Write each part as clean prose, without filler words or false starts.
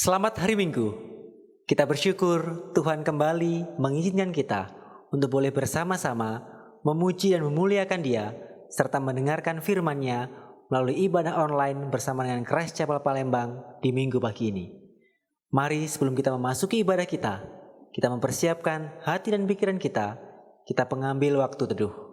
Selamat hari Minggu. Kita bersyukur Tuhan kembali mengizinkan kita untuk boleh bersama-sama memuji dan memuliakan Dia serta mendengarkan firman-Nya melalui ibadah online bersama dengan Christ Chapel Palembang di Minggu pagi ini. Mari sebelum kita memasuki ibadah kita mempersiapkan hati dan pikiran kita pengambil waktu teduh.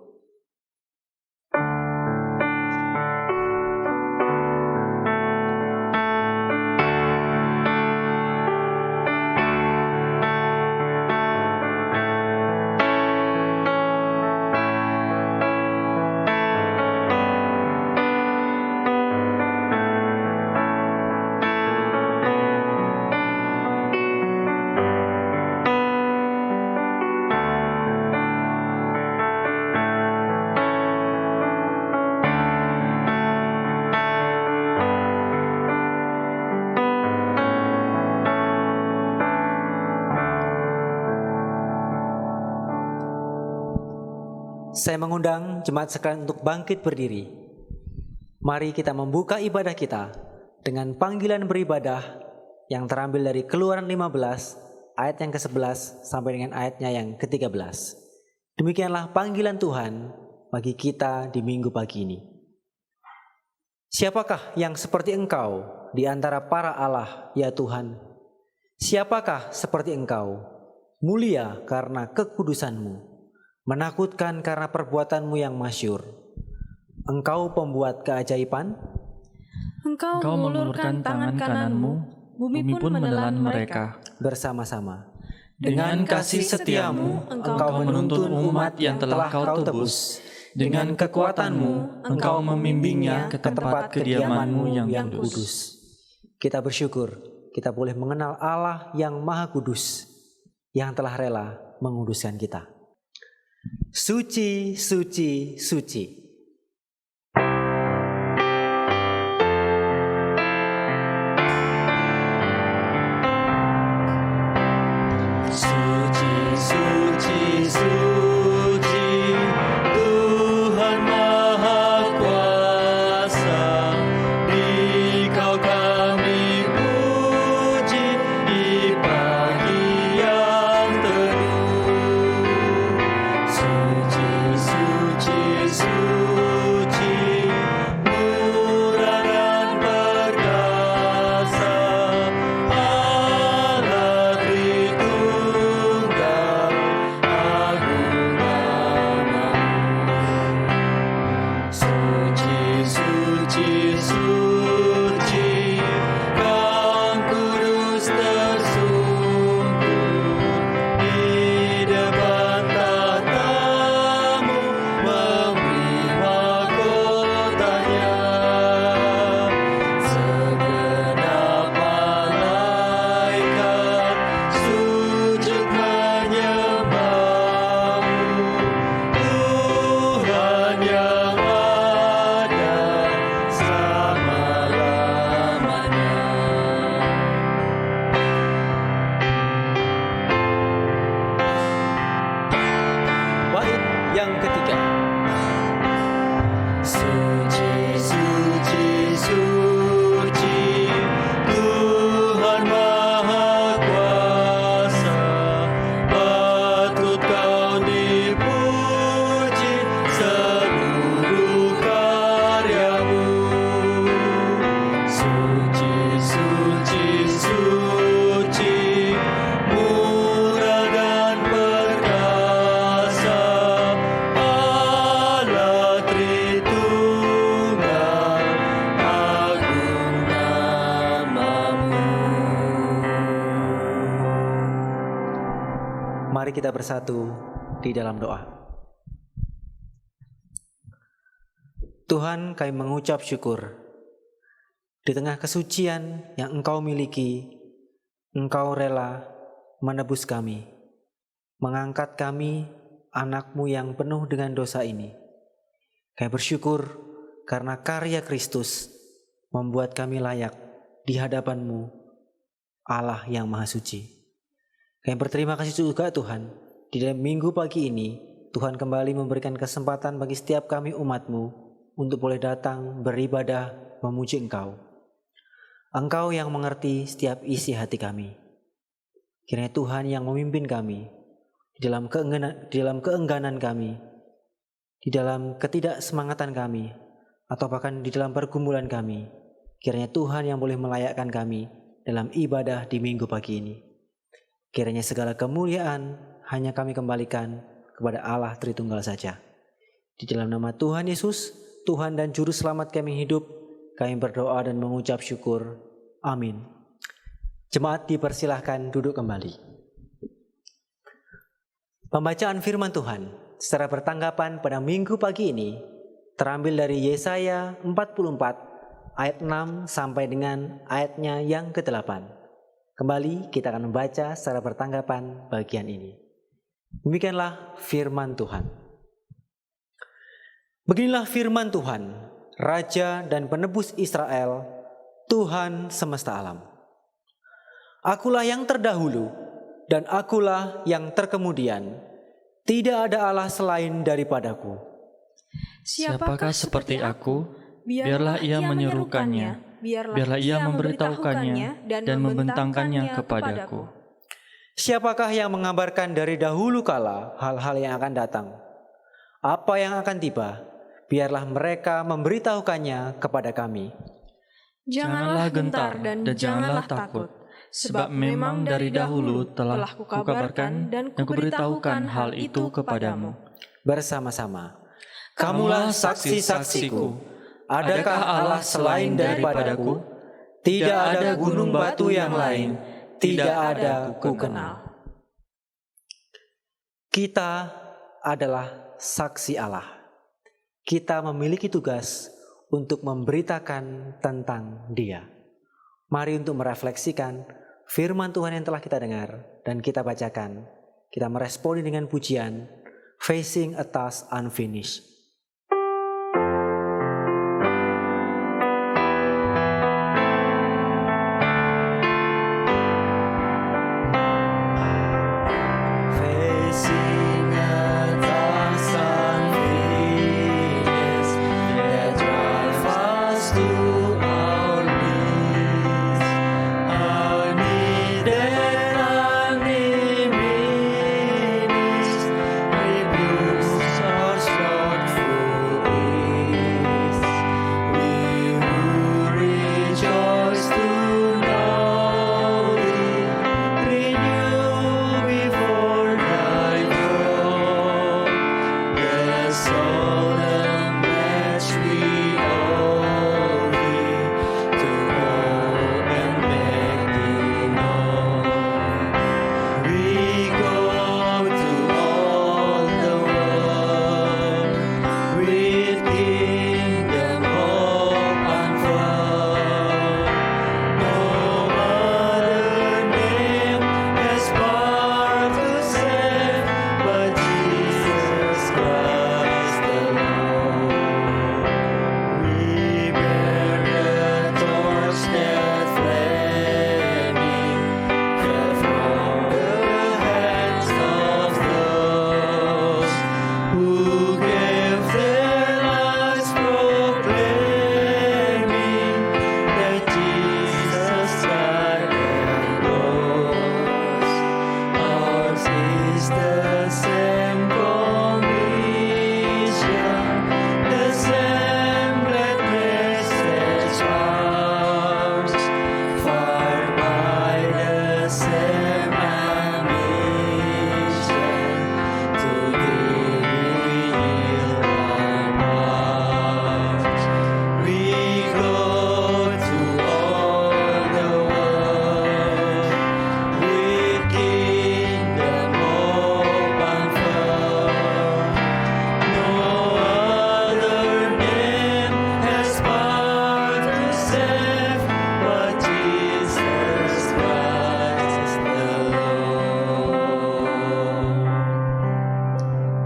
Saya mengundang jemaat sekalian untuk bangkit berdiri. Mari kita membuka ibadah kita dengan panggilan beribadah yang terambil dari Keluaran 15 ayat yang ke-11 sampai dengan ayatnya yang ke-13. Demikianlah panggilan Tuhan bagi kita di minggu pagi ini. Siapakah yang seperti Engkau di antara para Allah, ya Tuhan? Siapakah seperti Engkau, mulia karena kekudusan-Mu, menakutkan karena perbuatanmu yang masyur. Engkau pembuat keajaiban. Engkau mengulurkan tangan kananmu, bumi pun menelan mereka. Bersama-sama. Dengan kasih setiamu, Engkau menuntun umat yang telah Kau tebus. Dengan kekuatanmu, Engkau membimbingnya ke tempat kediamanmu yang kudus. Kita bersyukur, kita boleh mengenal Allah yang Maha Kudus, yang telah rela menguduskan kita. Suci, suci, suci. Suci, suci, suci, Tuhan Maha Kuasa. Dikau kami puji di pagi yang teduh. Suci, suci, suci, murah dan perkasa, Allah Tritunggal, agung namamu. Suci, suci, suci, Kau kudus tersungkur di depan tatamu, memberi mahkotanya. Segenap malaikat sujud menyembahmu, Tuhan yang ada selama-lamanya. Bait yang ketiga. Suci, suci, suci, Tuhan Maha Kuasa. Patut Kau dipuji seluruh karyamu. Suci, suci, suci, murah dan perkasa, Allah Tritunggal, agung namamu. Mari kita bersatu di dalam doa. Tuhan, kami mengucap syukur di tengah kesucian yang Engkau miliki. Engkau rela menebus kami, mengangkat kami, anak-Mu yang penuh dengan dosa ini. Kami bersyukur karena karya Kristus membuat kami layak di hadapan-Mu, Allah yang Maha Suci. Kami berterima kasih juga Tuhan, di dalam minggu pagi ini Tuhan kembali memberikan kesempatan bagi setiap kami umat-Mu untuk boleh datang beribadah memuji Engkau. Engkau yang mengerti setiap isi hati kami. Kiranya Tuhan yang memimpin kami di dalam keengganan kami, di dalam ketidaksemangatan kami, atau bahkan di dalam pergumulan kami. Kiranya Tuhan yang boleh melayakkan kami dalam ibadah di minggu pagi ini. Kiranya segala kemuliaan hanya kami kembalikan kepada Allah Tritunggal saja. Di dalam nama Tuhan Yesus, Tuhan dan Juru Selamat kami hidup, kami berdoa dan mengucap syukur. Amin. Jemaat dipersilahkan duduk kembali. Pembacaan firman Tuhan secara bertanggapan pada minggu pagi ini terambil dari Yesaya 44 ayat 6 sampai dengan ayatnya yang ke-8. Kembali kita akan membaca secara bertanggapan bagian ini. Demikianlah firman Tuhan. Beginilah firman Tuhan, Raja dan Penebus Israel, Tuhan semesta alam. Akulah yang terdahulu dan akulah yang terkemudian. Tidak ada Allah selain daripadaku. Siapakah seperti aku? Biarlah ia menyerukannya, biarlah ia memberitahukannya dan membentangkannya kepadaku. Siapakah yang mengabarkan dari dahulu kala hal-hal yang akan datang? Apa yang akan tiba? Biarlah mereka memberitahukannya kepada kami. Janganlah gentar dan janganlah takut, sebab memang dari dahulu telah kukabarkan dan kuberitahukan hal itu kepadamu. Bersama-sama, kamulah saksi-saksiku. Adakah Allah selain daripadaku? Tidak ada gunung batu yang lain, tidak ada ku kenal. Kita adalah saksi Allah. Kita memiliki tugas untuk memberitakan tentang Dia. Mari untuk merefleksikan firman Tuhan yang telah kita dengar dan kita bacakan. Kita meresponi dengan pujian Facing a Task Unfinished.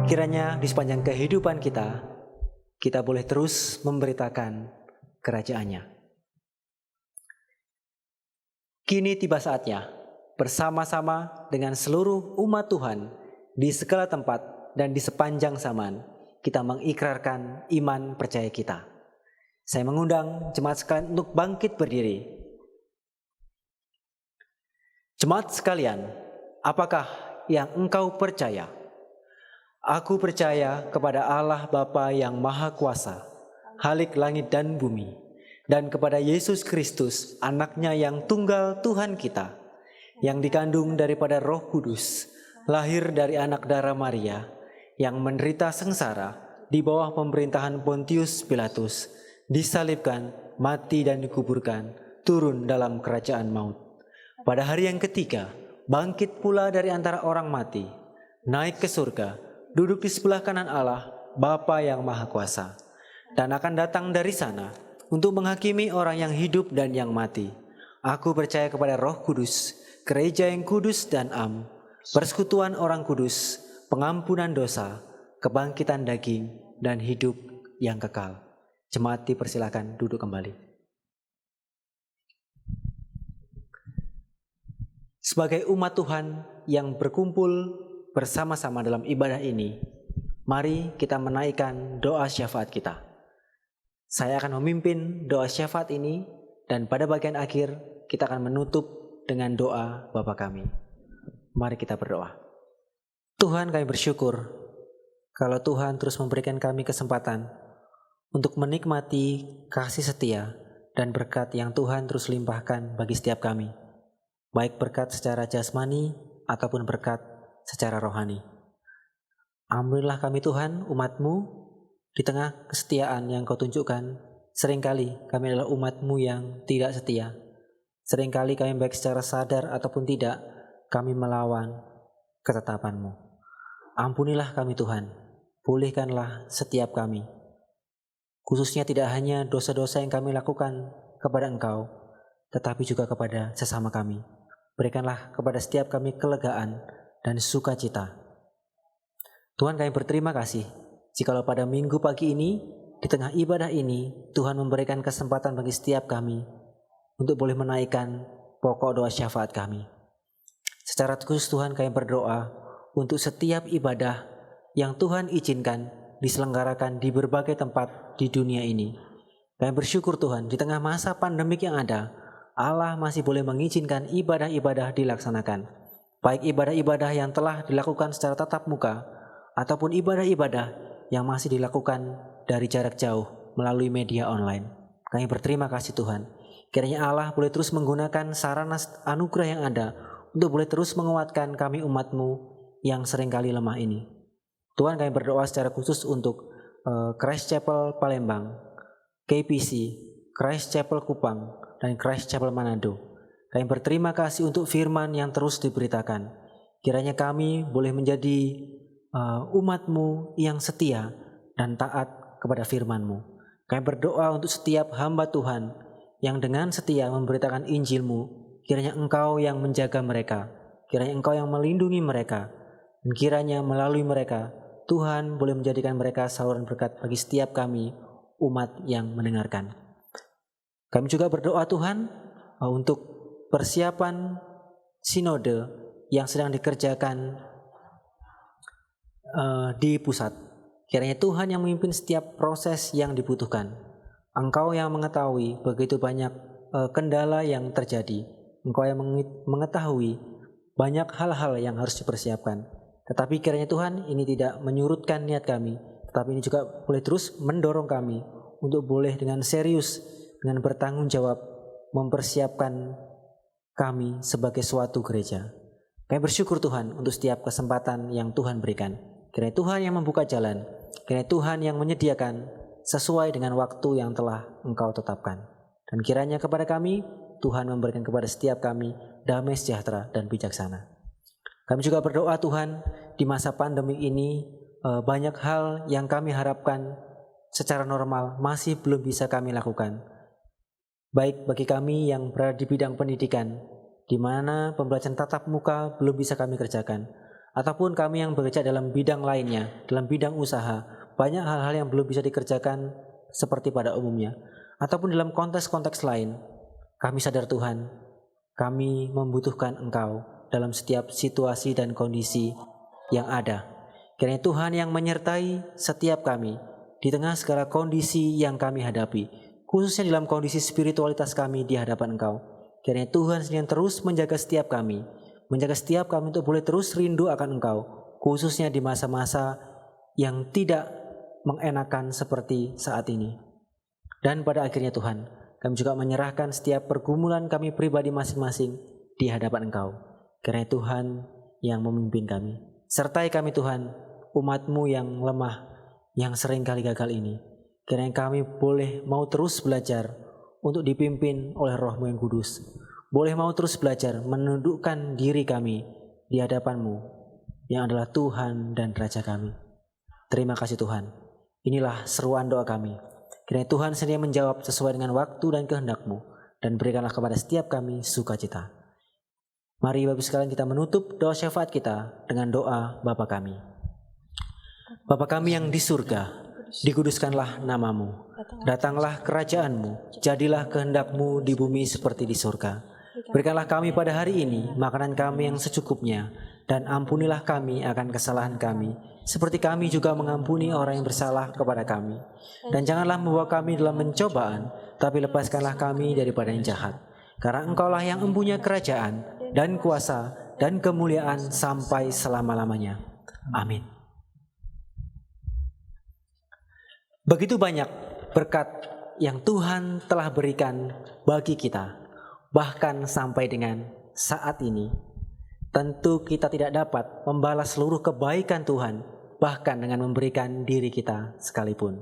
Kiranya di sepanjang kehidupan kita boleh terus memberitakan kerajaan-Nya. Kini tiba saatnya, bersama-sama dengan seluruh umat Tuhan di segala tempat dan di sepanjang zaman, kita mengikrarkan iman percaya kita. Saya mengundang jemaat sekalian untuk bangkit berdiri Jemaat sekalian, apakah yang engkau percaya? Aku percaya kepada Allah Bapa yang Maha Kuasa, Khalik langit dan bumi, dan kepada Yesus Kristus, anaknya yang tunggal Tuhan kita, yang dikandung daripada Roh Kudus, lahir dari anak darah Maria, yang menderita sengsara di bawah pemerintahan Pontius Pilatus, disalibkan, mati dan dikuburkan, turun dalam kerajaan maut. Pada hari yang ketiga, bangkit pula dari antara orang mati, naik ke surga, duduk di sebelah kanan Allah, Bapa yang Maha Kuasa, dan akan datang dari sana untuk menghakimi orang yang hidup dan yang mati. Aku percaya kepada Roh Kudus, gereja yang kudus dan am, persekutuan orang kudus, pengampunan dosa, kebangkitan daging, dan hidup yang kekal. Jemaat dipersilakan duduk kembali. Sebagai umat Tuhan yang berkumpul bersama-sama dalam ibadah ini, mari kita menaikkan doa syafaat kita. Saya akan memimpin doa syafaat ini, dan pada bagian akhir kita akan menutup dengan doa Bapa kami. Mari kita berdoa. Tuhan, kami bersyukur kalau Tuhan terus memberikan kami kesempatan untuk menikmati kasih setia dan berkat yang Tuhan terus limpahkan bagi setiap kami, baik berkat secara jasmani ataupun berkat secara rohani. Ampunilah kami Tuhan, umat-Mu, di tengah kesetiaan yang Kau tunjukkan. Seringkali kami adalah umat-Mu yang tidak setia. Seringkali kami baik secara sadar ataupun tidak, kami melawan ketetapan-Mu. Ampunilah kami Tuhan, pulihkanlah setiap kami. Khususnya tidak hanya dosa-dosa yang kami lakukan kepada Engkau, tetapi juga kepada sesama kami. Berikanlah kepada setiap kami kelegaan dan sukacita. Tuhan, kami berterima kasih jikalau pada minggu pagi ini, di tengah ibadah ini, Tuhan memberikan kesempatan bagi setiap kami untuk boleh menaikkan pokok doa syafaat kami. Secara khusus Tuhan, kami berdoa untuk setiap ibadah yang Tuhan izinkan diselenggarakan di berbagai tempat di dunia ini. Kami bersyukur Tuhan, di tengah masa pandemik yang ada, Allah masih boleh mengizinkan ibadah-ibadah dilaksanakan. Baik ibadah-ibadah yang telah dilakukan secara tatap muka, ataupun ibadah-ibadah yang masih dilakukan dari jarak jauh melalui media online. Kami berterima kasih Tuhan. Kiranya Allah boleh terus menggunakan sarana anugerah yang ada untuk boleh terus menguatkan kami umat-Mu yang seringkali lemah ini. Tuhan, kami berdoa secara khusus untuk Christ Chapel Palembang, KPC, Christ Chapel Kupang, dan Christ Chapel Manado. Kami berterima kasih untuk firman yang terus diberitakan. Kiranya kami boleh menjadi umat-Mu yang setia dan taat kepada firman-Mu. Kami berdoa untuk setiap hamba Tuhan yang dengan setia memberitakan Injil-Mu. Kiranya Engkau yang menjaga mereka, kiranya Engkau yang melindungi mereka, dan kiranya melalui mereka Tuhan boleh menjadikan mereka saluran berkat bagi setiap kami umat yang mendengarkan. Kami juga berdoa Tuhan untuk persiapan sinode yang sedang dikerjakan di pusat. Kiranya Tuhan yang memimpin setiap proses yang dibutuhkan. Engkau yang mengetahui begitu banyak kendala yang terjadi. Engkau yang mengetahui banyak hal-hal yang harus dipersiapkan. Tetapi kiranya Tuhan ini tidak menyurutkan niat kami, tetapi ini juga boleh terus mendorong kami untuk boleh dengan serius, dengan bertanggung jawab mempersiapkan kami sebagai suatu gereja. Kami bersyukur Tuhan untuk setiap kesempatan yang Tuhan berikan. Kiranya Tuhan yang membuka jalan, kiranya Tuhan yang menyediakan sesuai dengan waktu yang telah Engkau tetapkan. Dan kiranya kepada kami, Tuhan memberikan kepada setiap kami damai sejahtera dan bijaksana. Kami juga berdoa Tuhan, di masa pandemi ini banyak hal yang kami harapkan secara normal masih belum bisa kami lakukan. Baik bagi kami yang berada di bidang pendidikan, di mana pembelajaran tatap muka belum bisa kami kerjakan, ataupun kami yang bekerja dalam bidang lainnya, dalam bidang usaha, banyak hal-hal yang belum bisa dikerjakan seperti pada umumnya, ataupun dalam konteks-konteks lain. Kami sadar Tuhan, kami membutuhkan Engkau dalam setiap situasi dan kondisi yang ada. Kiranya Tuhan yang menyertai setiap kami di tengah segala kondisi yang kami hadapi, khususnya dalam kondisi spiritualitas kami di hadapan Engkau. Kiranya Tuhan sendiri yang terus menjaga setiap kami untuk boleh terus rindu akan Engkau, khususnya di masa-masa yang tidak mengenakan seperti saat ini. Dan pada akhirnya Tuhan, kami juga menyerahkan setiap pergumulan kami pribadi masing-masing di hadapan Engkau. Kiranya Tuhan yang memimpin kami. Sertai kami Tuhan, umat-Mu yang lemah, yang sering kali gagal ini. Kiranya kami boleh mau terus belajar untuk dipimpin oleh Roh-Mu yang kudus. Boleh mau terus belajar menundukkan diri kami di hadapan-Mu yang adalah Tuhan dan Raja kami. Terima kasih Tuhan. Inilah seruan doa kami. Kiranya Tuhan sendiri menjawab sesuai dengan waktu dan kehendak-Mu, dan berikanlah kepada setiap kami sukacita. Mari Bapak sekalian kita menutup doa syafaat kita dengan doa Bapa kami. Bapa kami yang di surga, dikuduskanlah nama-Mu. Datanglah kerajaan-Mu, jadilah kehendak-Mu di bumi seperti di surga. Berikanlah kami pada hari ini makanan kami yang secukupnya, dan ampunilah kami akan kesalahan kami, seperti kami juga mengampuni orang yang bersalah kepada kami. Dan janganlah membawa kami dalam pencobaan, tapi lepaskanlah kami daripada yang jahat. Karena Engkaulah yang mempunyai kerajaan dan kuasa dan kemuliaan sampai selama-lamanya. Amin. Begitu banyak berkat yang Tuhan telah berikan bagi kita, bahkan sampai dengan saat ini. Tentu kita tidak dapat membalas seluruh kebaikan Tuhan, bahkan dengan memberikan diri kita sekalipun.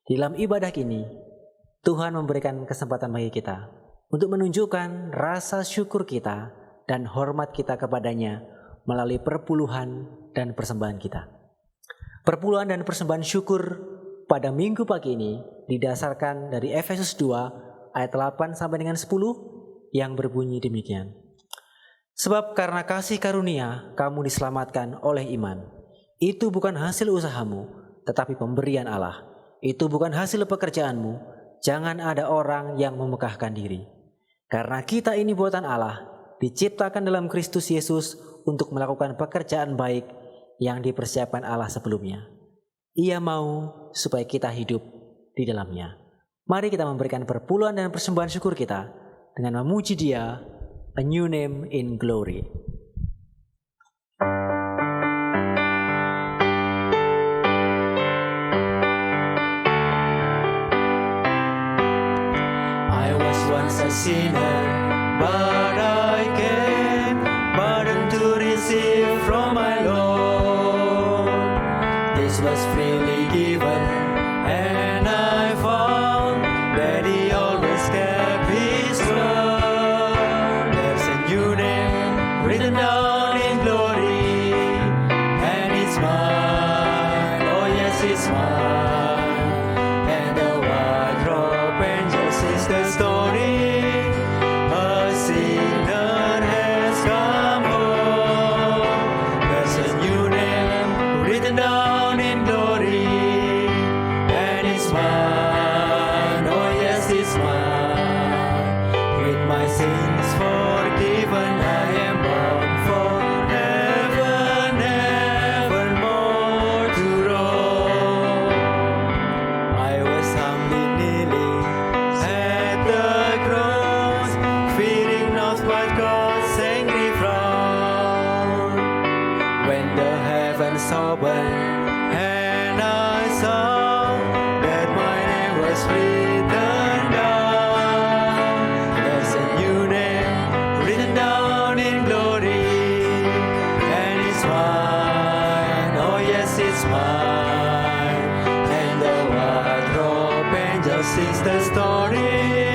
Di dalam ibadah ini, Tuhan memberikan kesempatan bagi kita untuk menunjukkan rasa syukur kita dan hormat kita kepadanya melalui perpuluhan dan persembahan kita. Perpuluhan dan persembahan syukur pada minggu pagi ini didasarkan dari Efesus 2 ayat 8 sampai dengan 10 yang berbunyi demikian. Sebab karena kasih karunia kamu diselamatkan oleh iman. Itu bukan hasil usahamu, tetapi pemberian Allah. Itu bukan hasil pekerjaanmu. Jangan ada orang yang memegahkan diri. Karena kita ini buatan Allah, diciptakan dalam Kristus Yesus untuk melakukan pekerjaan baik yang dipersiapkan Allah sebelumnya. Ia mau supaya kita hidup di dalamnya. Mari kita memberikan perpuluhan dan persembahan syukur kita dengan memuji Dia, a new name in glory. I was once a sinner, but I came, pardon to receive from my Lord. This was freely given, and I found that He always kept His word. There's a new name written down in glory, and it's mine, oh yes it's mine. And the white robe angels sings the story, a sinner has come home. There's a new name written down in glory, and it's mine, oh yes it's mine. With my sins forgiven, I am born for heaven, evermore to roam. I was humbly kneeling at the cross, fearing not what God's angry frown. When the heavens opened and I saw that my name was written down, there's a new name written down in glory, and it's mine, oh yes it's mine. And the white robe angel sings the story,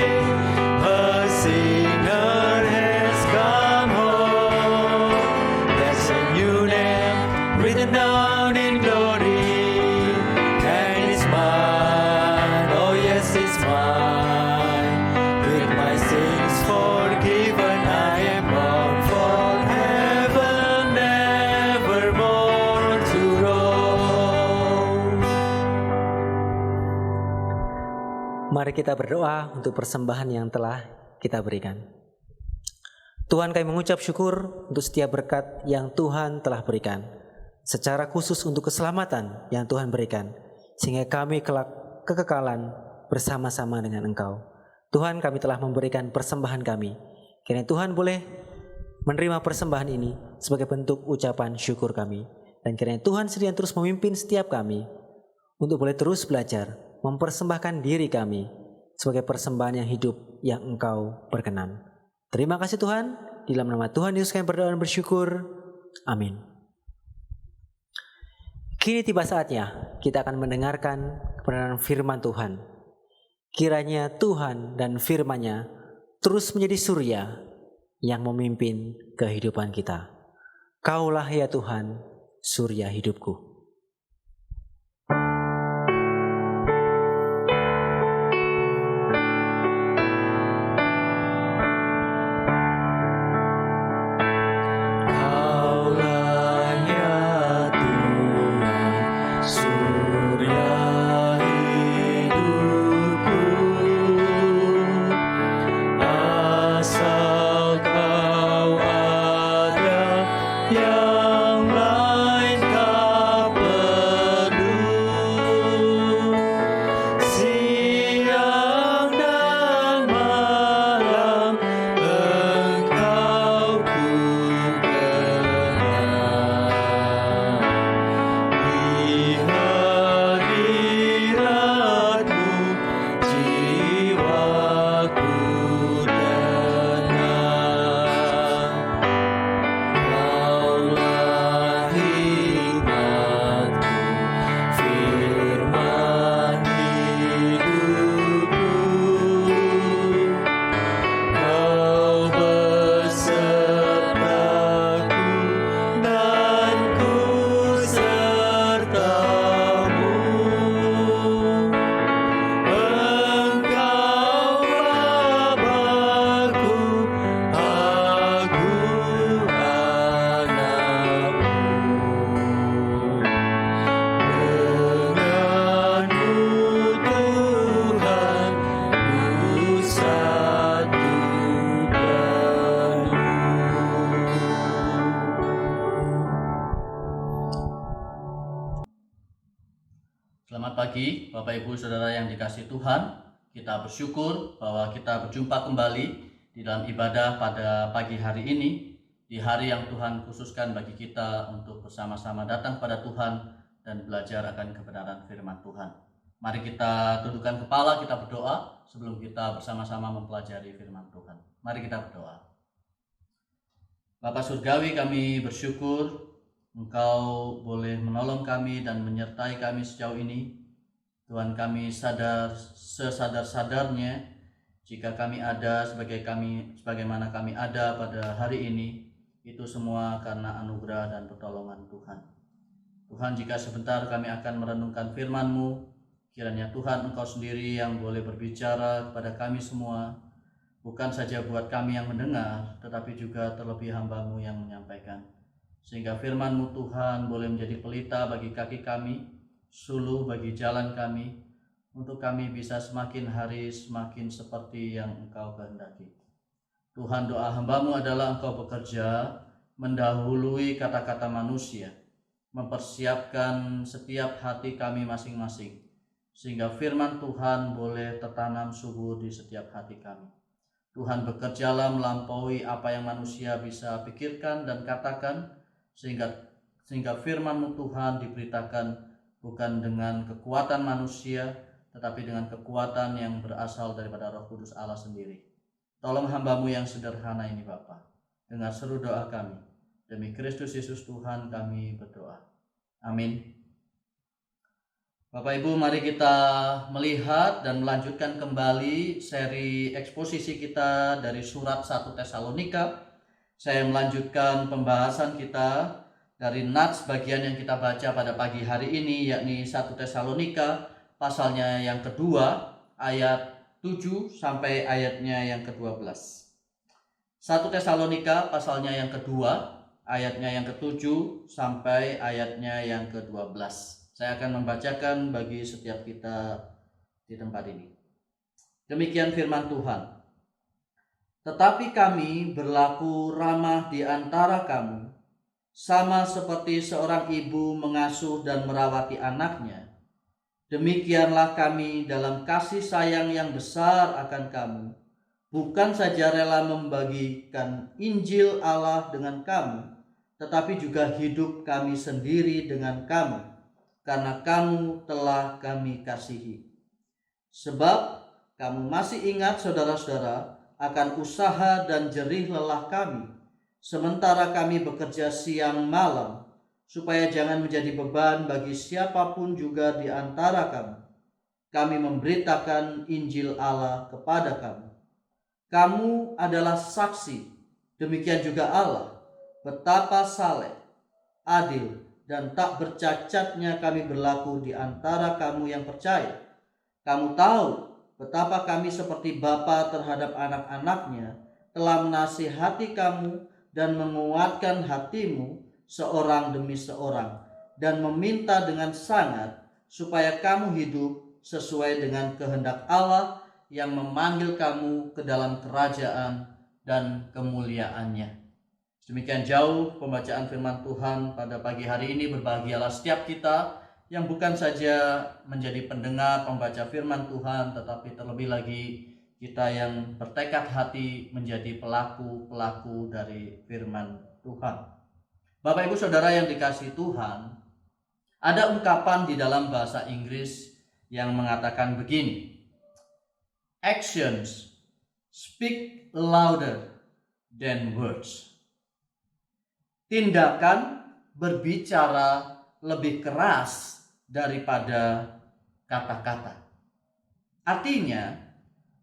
a sinner has come home. There's a new name written down in glory, and it's mine, oh yes it's mine. With my sins forgiven, I am born for heaven, evermore to roam. Mari kita berdoa untuk persembahan yang telah kita berikan. Tuhan, kami mengucap syukur untuk setiap berkat yang Tuhan telah berikan, secara khusus untuk keselamatan yang Tuhan berikan, sehingga kami kelak kekekalan bersama-sama dengan Engkau. Tuhan, kami telah memberikan persembahan kami, Kiranya Tuhan boleh menerima persembahan ini sebagai bentuk ucapan syukur kami. Dan kiranya Tuhan sendiri yang terus memimpin setiap kami untuk boleh terus belajar mempersembahkan diri kami sebagai persembahan yang hidup yang Engkau berkenan. Terima kasih Tuhan, di dalam nama Tuhan Yesus kami berdoa dan bersyukur. Amin. Kini tiba saatnya kita akan mendengarkan kebenaran firman Tuhan. Kiranya Tuhan dan firman-Nya terus menjadi surya yang memimpin kehidupan kita. Kaulah ya Tuhan, surya hidupku. Selamat pagi Bapak Ibu Saudara yang dikasihi Tuhan. Kita bersyukur bahwa kita berjumpa kembali di dalam ibadah pada pagi hari ini, di hari yang Tuhan khususkan bagi kita untuk bersama-sama datang pada Tuhan dan belajar akan kebenaran firman Tuhan. Mari kita tundukkan kepala, kita berdoa sebelum kita bersama-sama mempelajari firman Tuhan. Mari kita berdoa. Bapa Surgawi, kami bersyukur Engkau boleh menolong kami dan menyertai kami sejauh ini. Tuhan, kami sadar sesadar-sadarnya jika kami ada sebagaimana kami ada pada hari ini, itu semua karena anugerah dan pertolongan Tuhan. Tuhan, jika sebentar kami akan merenungkan firman-Mu, kiranya Tuhan Engkau sendiri yang boleh berbicara kepada kami semua, bukan saja buat kami yang mendengar, tetapi juga terlebih hamba-Mu yang menyampaikan. Sehingga firman-Mu Tuhan boleh menjadi pelita bagi kaki kami, suluh bagi jalan kami, untuk kami bisa semakin hari semakin seperti yang Engkau kehendaki. Tuhan, doa hamba-Mu adalah Engkau bekerja mendahului kata-kata manusia, mempersiapkan setiap hati kami masing-masing, sehingga firman Tuhan boleh tertanam subur di setiap hati kami. Tuhan, bekerjalah melampaui apa yang manusia bisa pikirkan dan katakan, sehingga firman-Mu Tuhan diberitakan bukan dengan kekuatan manusia, tetapi dengan kekuatan yang berasal daripada Roh Kudus Allah sendiri. Tolong hamba-Mu yang sederhana ini Bapa, dengar seru doa kami. Demi Kristus Yesus Tuhan kami berdoa. Amin. Bapak Ibu, mari kita melihat dan melanjutkan kembali seri eksposisi kita dari surat 1 Tesalonika. Saya melanjutkan pembahasan kita dari nats bagian yang kita baca pada pagi hari ini, yakni 1 Tesalonika pasalnya yang kedua, ayat 7 sampai ayatnya yang ke-12. 1 Tesalonika pasalnya yang kedua, ayatnya yang ke-7 sampai ayatnya yang ke-12. Saya akan membacakan bagi setiap kita di tempat ini. Demikian firman Tuhan. Tetapi kami berlaku ramah di antara kamu, sama seperti seorang ibu mengasuh dan merawati anaknya. Demikianlah kami dalam kasih sayang yang besar akan kamu, bukan saja rela membagikan Injil Allah dengan kamu, tetapi juga hidup kami sendiri dengan kamu, karena kamu telah kami kasihi. Sebab kamu masih ingat, saudara-saudara, akan usaha dan jerih lelah kami, sementara kami bekerja siang malam, supaya jangan menjadi beban bagi siapapun juga di antara kamu. Kami memberitakan Injil Allah kepada kamu. Kamu adalah saksi, demikian juga Allah, betapa saleh, adil, dan tak bercacatnya kami berlaku di antara kamu yang percaya. Kamu tahu betapa kami seperti bapa terhadap anak-anaknya telah menasihati kamu dan menguatkan hatimu seorang demi seorang, dan meminta dengan sangat supaya kamu hidup sesuai dengan kehendak Allah yang memanggil kamu ke dalam kerajaan dan kemuliaannya. Demikian jauh pembacaan firman Tuhan pada pagi hari ini. Berbahagialah setiap kita yang bukan saja menjadi pendengar pembaca firman Tuhan, tetapi terlebih lagi kita yang bertekad hati menjadi pelaku-pelaku dari firman Tuhan. Bapak Ibu Saudara yang dikasihi Tuhan, ada ungkapan di dalam bahasa Inggris yang mengatakan begini: actions speak louder than words. Tindakan berbicara lebih keras daripada kata-kata. Artinya,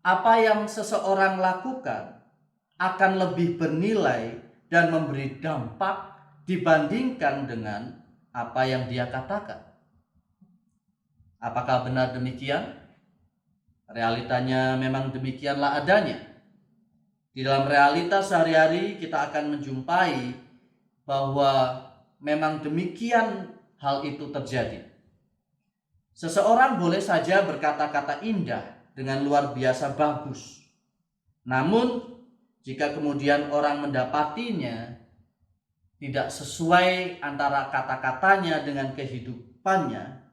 apa yang seseorang lakukan akan lebih bernilai dan memberi dampak dibandingkan dengan apa yang dia katakan. Apakah benar demikian? Realitanya memang demikianlah adanya. Di dalam realitas sehari-hari kita akan menjumpai bahwa memang demikian hal itu terjadi. Seseorang boleh saja berkata-kata indah dengan luar biasa bagus. Namun, jika kemudian orang mendapatinya tidak sesuai antara kata-katanya dengan kehidupannya,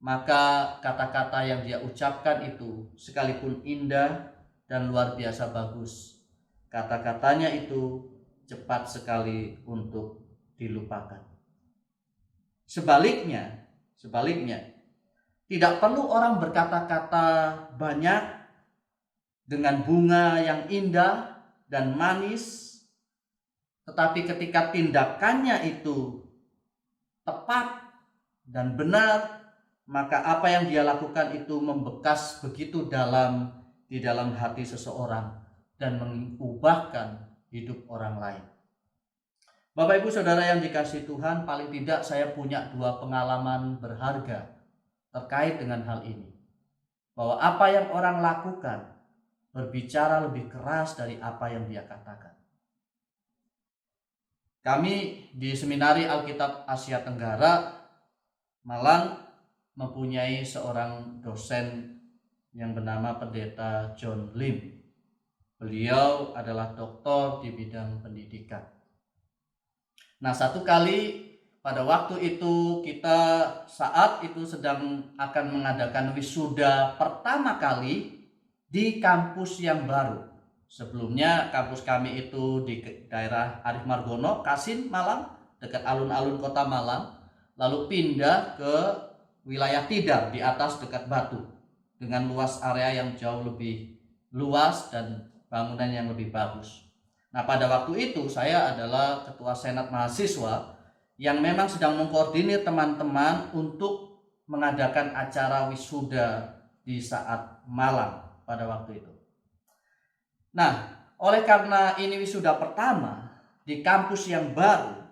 maka kata-kata yang dia ucapkan itu sekalipun indah dan luar biasa bagus, kata-katanya itu cepat sekali untuk dilupakan. Sebaliknya, tidak perlu orang berkata-kata banyak dengan bunga yang indah dan manis, tetapi ketika tindakannya itu tepat dan benar, maka apa yang dia lakukan itu membekas begitu dalam di dalam hati seseorang dan mengubahkan hidup orang lain. Bapak Ibu Saudara yang dikasihi Tuhan, paling tidak saya punya 2 pengalaman berharga terkait dengan hal ini. Bahwa apa yang orang lakukan berbicara lebih keras dari apa yang dia katakan. Kami di Seminari Alkitab Asia Tenggara Malang mempunyai seorang dosen yang bernama Pendeta John Lim. Beliau adalah doktor di bidang pendidikan. Nah, satu kali pada waktu itu kita saat itu sedang akan mengadakan wisuda pertama kali di kampus yang baru. Sebelumnya kampus kami itu di daerah Arif Margono, Kasin, Malang, dekat alun-alun kota Malang, lalu pindah ke wilayah Tidar di atas dekat Batu dengan luas area yang jauh lebih luas dan bangunan yang lebih bagus. Nah, pada waktu itu saya adalah ketua senat mahasiswa yang memang sedang mengkoordinir teman-teman untuk mengadakan acara wisuda di saat malam pada waktu itu. Nah, oleh karena ini wisuda pertama di kampus yang baru,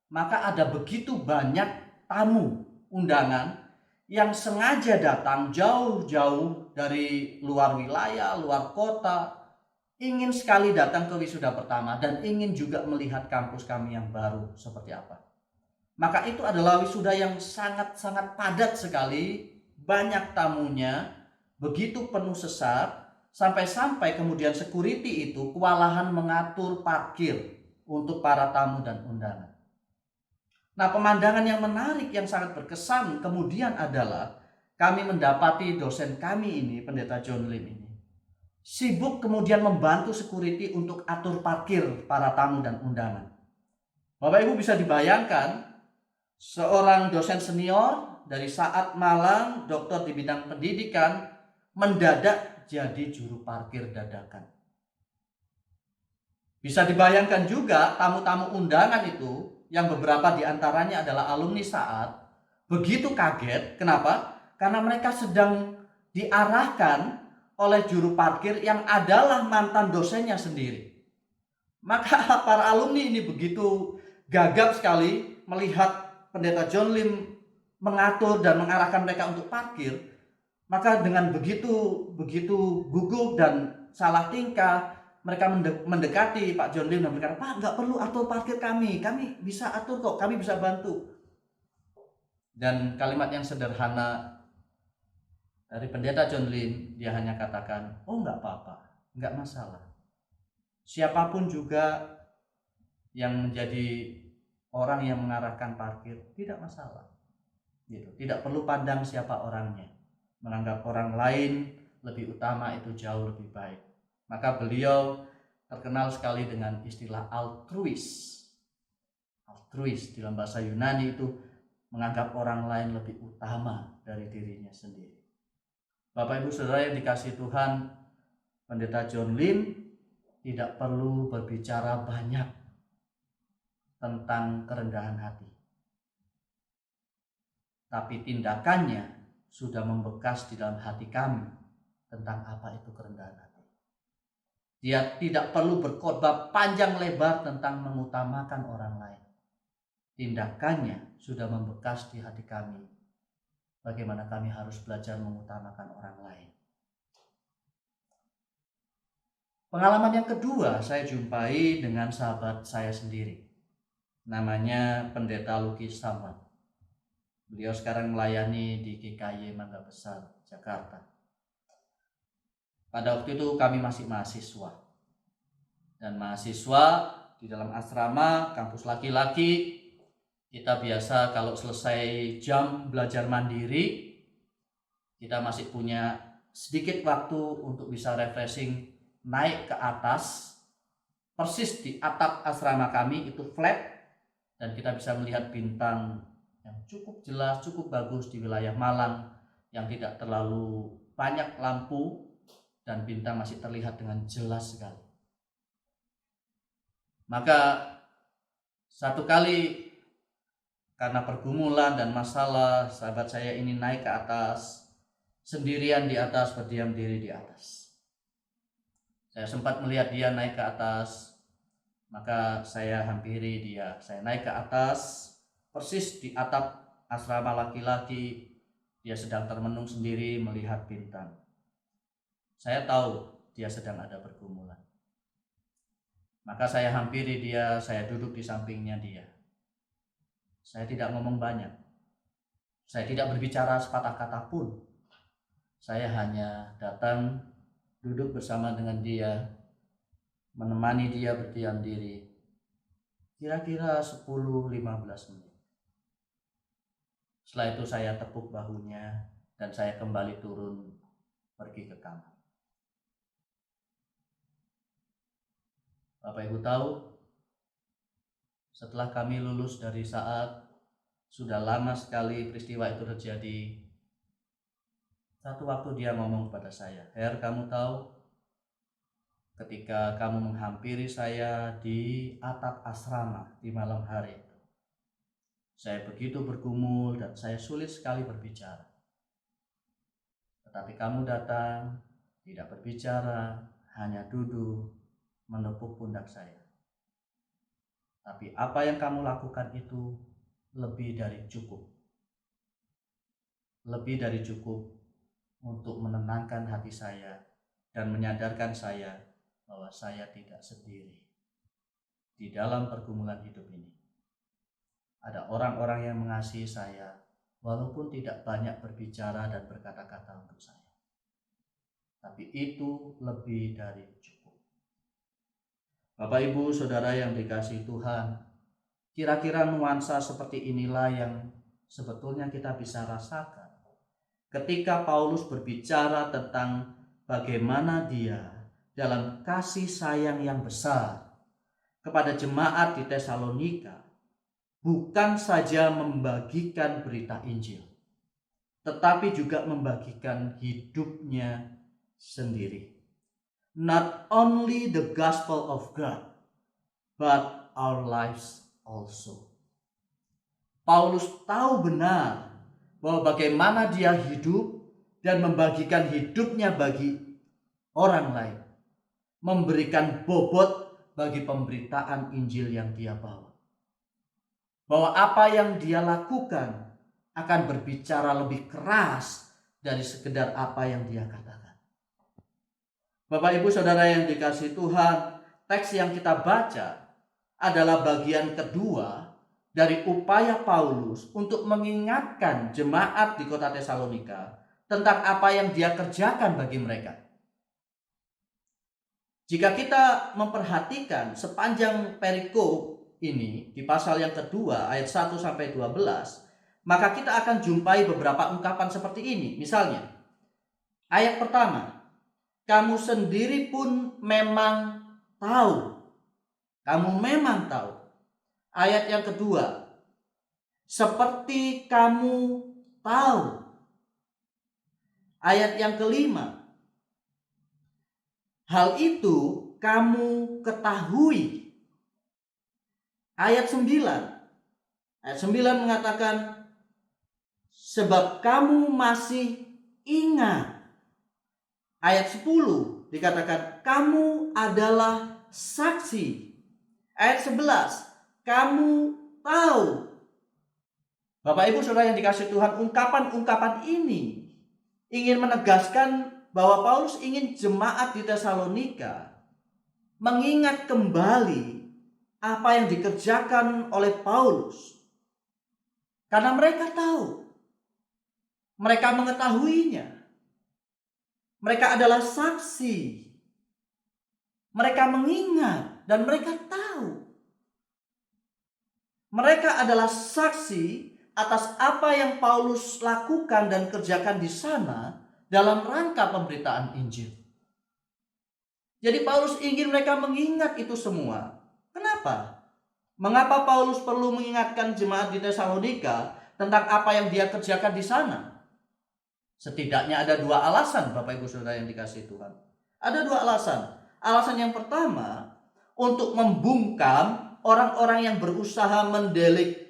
maka ada begitu banyak tamu undangan yang sengaja datang jauh-jauh dari luar wilayah, luar kota, ingin sekali datang ke wisuda pertama dan ingin juga melihat kampus kami yang baru seperti apa. Maka itu adalah wisuda yang sangat-sangat padat sekali, banyak tamunya, begitu penuh sesak, sampai-sampai kemudian security itu kewalahan mengatur parkir untuk para tamu dan undangan. Nah, pemandangan yang menarik yang sangat berkesan kemudian adalah kami mendapati dosen kami ini, Pendeta John Lim ini, sibuk kemudian membantu security untuk atur parkir para tamu dan undangan. Bapak Ibu bisa dibayangkan seorang dosen senior dari saat malang, doktor di bidang pendidikan, mendadak jadi juru parkir dadakan. Bisa dibayangkan juga tamu-tamu undangan itu yang beberapa diantaranya adalah alumni saat begitu kaget. Kenapa? Karena mereka sedang diarahkan oleh juru parkir yang adalah mantan dosennya sendiri. Maka para alumni ini begitu gagap sekali melihat Pendeta John Lim mengatur dan mengarahkan mereka untuk parkir. Maka dengan begitu gugup dan salah tingkah, mereka mendekati Pak John Lim dan berkata, "Pak, nggak perlu atur parkir kami bisa atur kok, kami bisa bantu." Dan kalimat yang sederhana dari Pendeta John Lim, dia hanya katakan, "Oh, nggak apa-apa, nggak masalah. Siapapun juga yang menjadi orang yang mengarahkan parkir, tidak masalah." Gitu. Tidak perlu pandang siapa orangnya. Menganggap orang lain lebih utama itu jauh lebih baik. Maka beliau terkenal sekali dengan istilah altruis. Altruis dalam bahasa Yunani itu menganggap orang lain lebih utama dari dirinya sendiri. Bapak Ibu Saudara yang dikasihi Tuhan, Pendeta John Lim tidak perlu berbicara banyak tentang kerendahan hati. Tapi tindakannya sudah membekas di dalam hati kami tentang apa itu kerendahan hati. Dia tidak perlu berkhotbah panjang lebar tentang mengutamakan orang lain. Tindakannya sudah membekas di hati kami. Bagaimana kami harus belajar mengutamakan orang lain. Pengalaman yang kedua saya jumpai dengan sahabat saya sendiri. Namanya Pendeta Luki Samad. Beliau sekarang melayani di GKY Mangga Besar, Jakarta. Pada waktu itu kami masih mahasiswa. Dan mahasiswa di dalam asrama, kampus laki-laki, kita biasa kalau selesai jam belajar mandiri, kita masih punya sedikit waktu untuk bisa refreshing, naik ke atas. Persis di atap asrama kami itu flat, dan kita bisa melihat bintang yang cukup jelas, cukup bagus di wilayah Malang, yang tidak terlalu banyak lampu dan bintang masih terlihat dengan jelas sekali. Maka satu kali karena pergumulan dan masalah, sahabat saya ini naik ke atas, sendirian di atas, berdiam diri di atas. Saya sempat melihat dia naik ke atas, maka saya hampiri dia. Saya naik ke atas, persis di atap asrama laki-laki, dia sedang termenung sendiri melihat bintang. Saya tahu dia sedang ada pergumulan. Maka saya hampiri dia, saya duduk di sampingnya dia. Saya tidak ngomong banyak. Saya tidak berbicara sepatah kata pun. Saya hanya datang, duduk bersama dengan dia, menemani dia berdiam diri. Kira-kira 10-15 menit. Setelah itu saya tepuk bahunya dan saya kembali turun pergi ke kamar. Bapak Ibu tahu, setelah kami lulus dari saat sudah lama sekali peristiwa itu terjadi, satu waktu dia ngomong kepada saya, "Her, kamu tahu, ketika kamu menghampiri saya di atap asrama di malam hari itu, saya begitu bergumul dan saya sulit sekali berbicara. Tetapi kamu datang, tidak berbicara, hanya duduk, menepuk pundak saya. Tapi apa yang kamu lakukan itu lebih dari cukup. Lebih dari cukup untuk menenangkan hati saya dan menyadarkan saya bahwa saya tidak sendiri di dalam pergumulan hidup ini. Ada orang-orang yang mengasihi saya, walaupun tidak banyak berbicara dan berkata-kata untuk saya. Tapi itu lebih dari cukup." Bapak Ibu Saudara yang dikasihi Tuhan, kira-kira nuansa seperti inilah yang sebetulnya kita bisa rasakan ketika Paulus berbicara tentang bagaimana dia dalam kasih sayang yang besar kepada jemaat di Tesalonika bukan saja membagikan berita Injil, tetapi juga membagikan hidupnya sendiri. Not only the gospel of God, but our lives also. Paulus tahu benar bahwa bagaimana dia hidup dan membagikan hidupnya bagi orang lain, memberikan bobot bagi pemberitaan Injil yang dia bawa. Bahwa apa yang dia lakukan akan berbicara lebih keras dari sekedar apa yang dia katakan. Bapak Ibu Saudara yang dikasihi Tuhan, teks yang kita baca adalah bagian kedua dari upaya Paulus untuk mengingatkan jemaat di kota Tesalonika tentang apa yang dia kerjakan bagi mereka. Jika kita memperhatikan sepanjang perikop ini di pasal yang kedua ayat 1 sampai 12, maka kita akan jumpai beberapa ungkapan seperti ini. Misalnya, ayat pertama, kamu sendiri pun memang tahu. Kamu memang tahu. Ayat yang kedua, seperti kamu tahu. Ayat yang kelima, hal itu kamu ketahui. Ayat 9 mengatakan, sebab kamu masih ingat. Ayat 10 dikatakan, kamu adalah saksi. Ayat 11, kamu tahu. Bapak Ibu Saudara yang dikasihi Tuhan, ungkapan-ungkapan ini ingin menegaskan bahwa Paulus ingin jemaat di Tesalonika mengingat kembali apa yang dikerjakan oleh Paulus. Karena mereka tahu. Mereka mengetahuinya. Mereka adalah saksi. Mereka mengingat dan mereka tahu. Mereka adalah saksi atas apa yang Paulus lakukan dan kerjakan di sana dalam rangka pemberitaan Injil. Jadi Paulus ingin mereka mengingat itu semua. Kenapa? Mengapa Paulus perlu mengingatkan jemaat di Tesalonika tentang apa yang dia kerjakan di sana? Setidaknya ada dua alasan, Bapak Ibu Saudara yang dikasihi Tuhan. Ada dua alasan. Alasan yang pertama, untuk membungkam orang-orang yang berusaha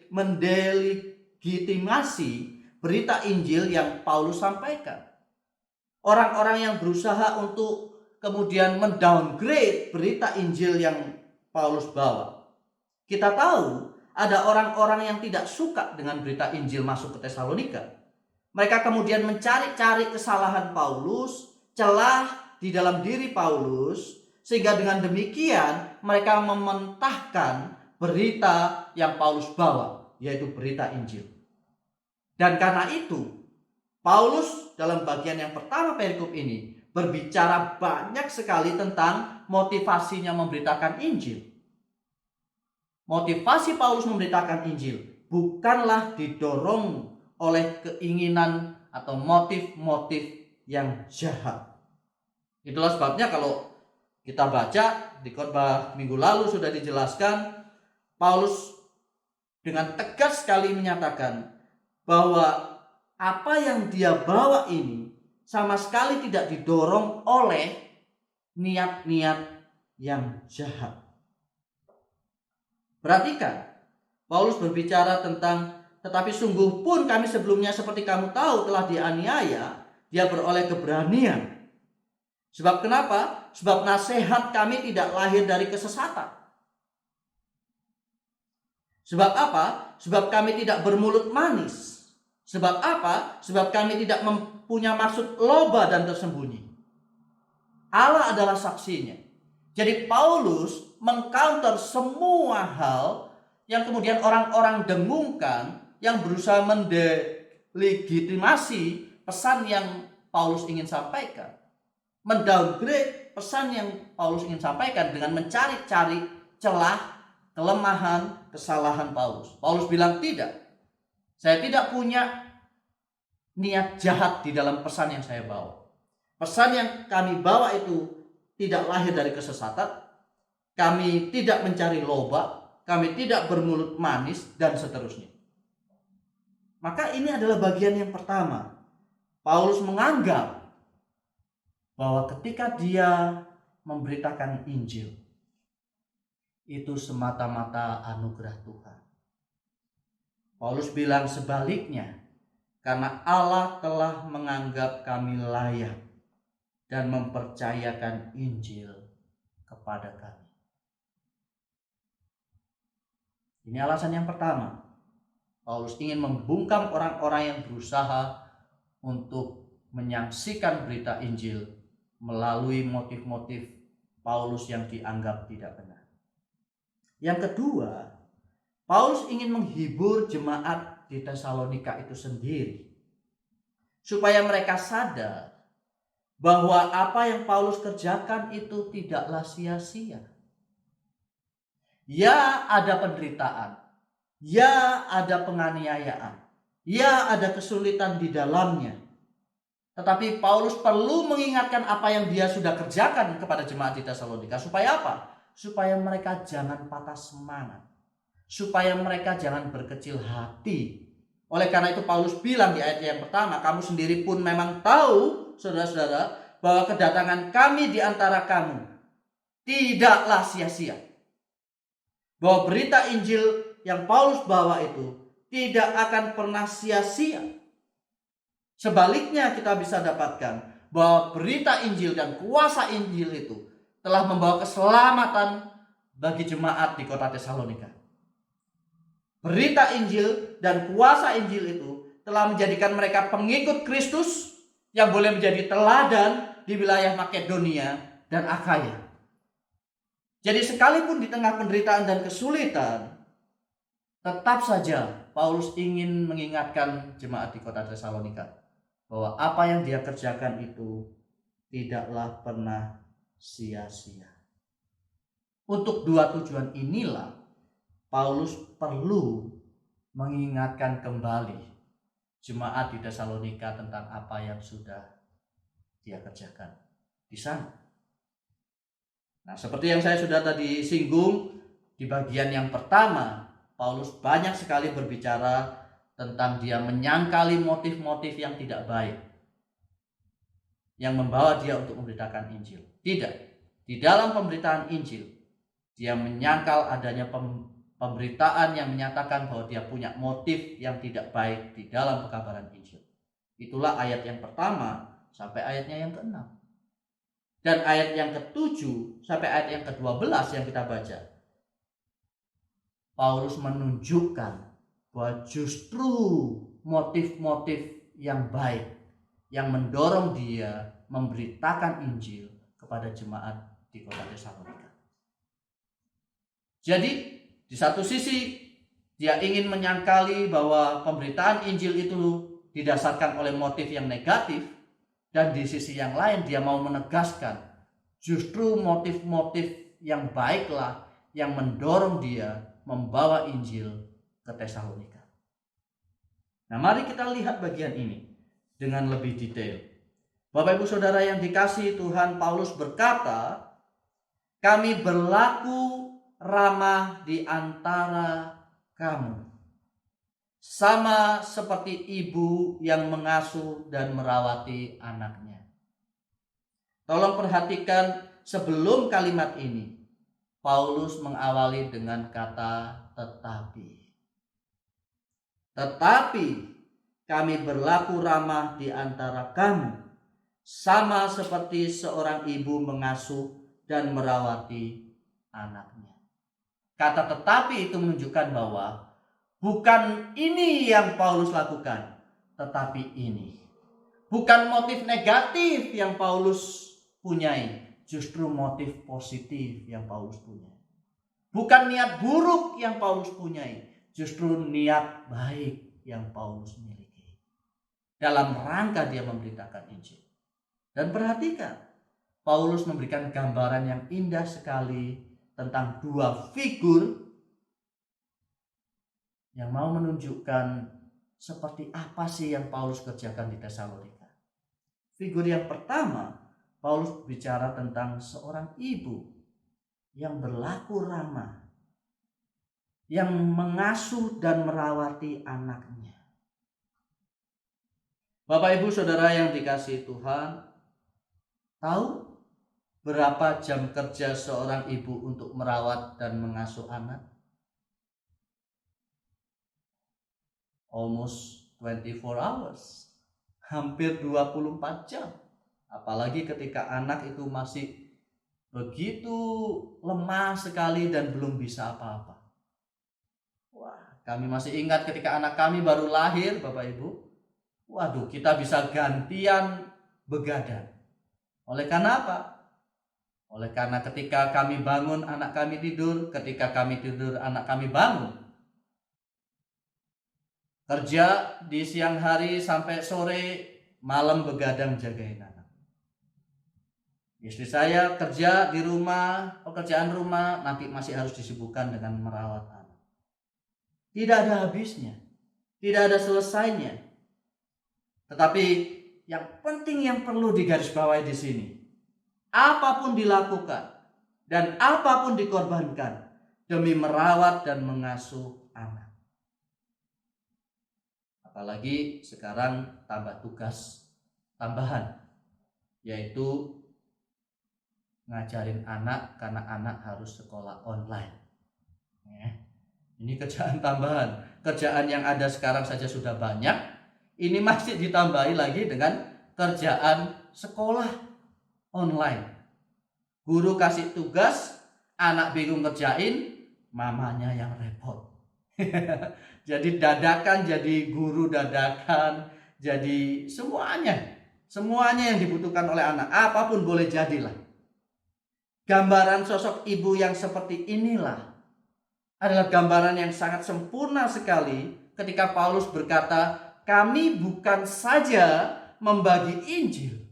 mendelegitimasi berita Injil yang Paulus sampaikan. Orang-orang yang berusaha untuk kemudian mendowngrade berita Injil yang Paulus bawa. Kita tahu ada orang-orang yang tidak suka dengan berita Injil masuk ke Tesalonika. Mereka kemudian mencari-cari kesalahan Paulus, celah di dalam diri Paulus, sehingga dengan demikian mereka mementahkan berita yang Paulus bawa, yaitu berita Injil. Dan karena itu, Paulus dalam bagian yang pertama perikop ini berbicara banyak sekali tentang motivasinya memberitakan Injil. Motivasi Paulus memberitakan Injil bukanlah didorong oleh keinginan atau motif-motif yang jahat. Itulah sebabnya kalau kita baca di khotbah minggu lalu sudah dijelaskan, Paulus dengan tegas sekali menyatakan bahwa apa yang dia bawa ini sama sekali tidak didorong oleh niat-niat yang jahat. Perhatikan, Paulus berbicara tentang, tetapi sungguh pun kami sebelumnya seperti kamu tahu telah dianiaya, dia beroleh keberanian. Sebab kenapa? Sebab nasihat kami tidak lahir dari kesesatan. Sebab apa? Sebab kami tidak bermulut manis. Sebab apa? Sebab kami tidak mempunyai maksud loba dan tersembunyi. Allah adalah saksinya. Jadi Paulus mengcounter semua hal yang kemudian orang-orang dengungkan, yang berusaha mendelegitimasi pesan yang Paulus ingin sampaikan, mendowngrade pesan yang Paulus ingin sampaikan dengan mencari-cari celah, kelemahan, kesalahan Paulus. Paulus bilang tidak, saya tidak punya niat jahat di dalam pesan yang saya bawa. Pesan yang kami bawa itu tidak lahir dari kesesatan, kami tidak mencari loba, kami tidak bermulut manis, dan seterusnya. Maka ini adalah bagian yang pertama. Paulus menganggap bahwa ketika dia memberitakan Injil, itu semata-mata anugerah Tuhan. Paulus bilang sebaliknya, karena Allah telah menganggap kami layak dan mempercayakan Injil kepada kami. Ini alasan yang pertama. Paulus ingin membungkam orang-orang yang berusaha untuk menyaksikan berita Injil melalui motif-motif Paulus yang dianggap tidak benar. Yang kedua, Paulus ingin menghibur jemaat di Tesalonika itu sendiri, supaya mereka sadar bahwa apa yang Paulus kerjakan itu tidaklah sia-sia. Ya, ada penderitaan, ya, ada penganiayaan, ya, ada kesulitan di dalamnya. Tetapi Paulus perlu mengingatkan apa yang dia sudah kerjakan kepada jemaat di Tesalonika. Supaya apa? Supaya mereka jangan patah semangat, supaya mereka jangan berkecil hati. Oleh karena itu Paulus bilang di ayat yang pertama, kamu sendiri pun memang tahu, saudara-saudara, bahwa kedatangan kami di antara kamu tidaklah sia-sia. Bahwa berita Injil yang Paulus bawa itu tidak akan pernah sia-sia. Sebaliknya kita bisa dapatkan bahwa berita Injil dan kuasa Injil itu telah membawa keselamatan bagi jemaat di kota Tesalonika. Berita Injil dan kuasa Injil itu telah menjadikan mereka pengikut Kristus yang boleh menjadi teladan di wilayah Makedonia dan Akhaya. Jadi sekalipun di tengah penderitaan dan kesulitan, tetap saja Paulus ingin mengingatkan jemaat di kota Tesalonika bahwa apa yang dia kerjakan itu tidaklah pernah sia-sia. Untuk dua tujuan inilah Paulus perlu mengingatkan kembali jemaat di Tesalonika tentang apa yang sudah dia kerjakan di sana. Nah, seperti yang saya sudah tadi singgung, di bagian yang pertama, Paulus banyak sekali berbicara tentang dia menyangkali motif-motif yang tidak baik yang membawa dia untuk memberitakan Injil. Tidak, di dalam pemberitaan Injil, dia menyangkal adanya pemberitaan yang menyatakan bahwa dia punya motif yang tidak baik di dalam pekabaran Injil. Itulah ayat yang pertama sampai ayatnya yang ke-6. Dan ayat yang ke-7 sampai ayat yang ke-12 yang kita baca, Paulus menunjukkan bahwa justru motif-motif yang baik yang mendorong dia memberitakan Injil kepada jemaat di kota Tesalonika. Jadi di satu sisi dia ingin menyangkali bahwa pemberitaan Injil itu didasarkan oleh motif yang negatif, dan di sisi yang lain dia mau menegaskan justru motif-motif yang baiklah yang mendorong dia membawa Injil ke Tesalonika. Nah, mari kita lihat bagian ini dengan lebih detail. Bapak Ibu Saudara yang dikasihi Tuhan, Paulus berkata, kami berlaku ramah di antara kamu, sama seperti ibu yang mengasuh dan merawati anaknya. Tolong perhatikan sebelum kalimat ini, Paulus mengawali dengan kata tetapi. Tetapi kami berlaku ramah di antara kamu, sama seperti seorang ibu mengasuh dan merawati anaknya. Kata tetapi itu menunjukkan bahwa bukan ini yang Paulus lakukan, tetapi ini. Bukan motif negatif yang Paulus punyai, justru motif positif yang Paulus punyai. Bukan niat buruk yang Paulus punyai, justru niat baik yang Paulus miliki dalam rangka dia memberitakan Injil. Dan perhatikan, Paulus memberikan gambaran yang indah sekali tentang dua figur yang mau menunjukkan seperti apa sih yang Paulus kerjakan di Tesalonika. Figur yang pertama Paulus bicara tentang seorang ibu yang berlaku ramah, yang mengasuh dan merawati anaknya. Bapak Ibu Saudara yang dikasihi Tuhan, tahu berapa jam kerja seorang ibu untuk merawat dan mengasuh anak? Almost 24 hours. Hampir 24 jam. Apalagi ketika anak itu masih begitu lemah sekali dan belum bisa apa-apa. Wah, kami masih ingat ketika anak kami baru lahir, Bapak Ibu. Waduh, kita bisa gantian begadang. Oleh karena apa? Oleh karena ketika kami bangun, anak kami tidur. Ketika kami tidur, anak kami bangun. Kerja di siang hari sampai sore, malam begadang jagain anak. Istri saya kerja di rumah, pekerjaan rumah, nanti masih harus disibukkan dengan merawat anak. Tidak ada habisnya, tidak ada selesainya. Tetapi yang penting yang perlu digarisbawahi di sini, apapun dilakukan dan apapun dikorbankan demi merawat dan mengasuh anak. Apalagi sekarang tambah tugas tambahan, yaitu ngajarin anak karena anak harus sekolah online. Ini kerjaan tambahan. Kerjaan yang ada sekarang saja sudah banyak. Ini masih ditambahi lagi dengan kerjaan sekolah online. Guru kasih tugas, anak bingung kerjain, mamanya yang repot. Jadi dadakan, jadi guru dadakan, jadi semuanya yang dibutuhkan oleh anak. Apapun boleh jadilah. Gambaran sosok ibu yang seperti inilah adalah gambaran yang sangat sempurna sekali ketika Paulus berkata, kami bukan saja membagi Injil,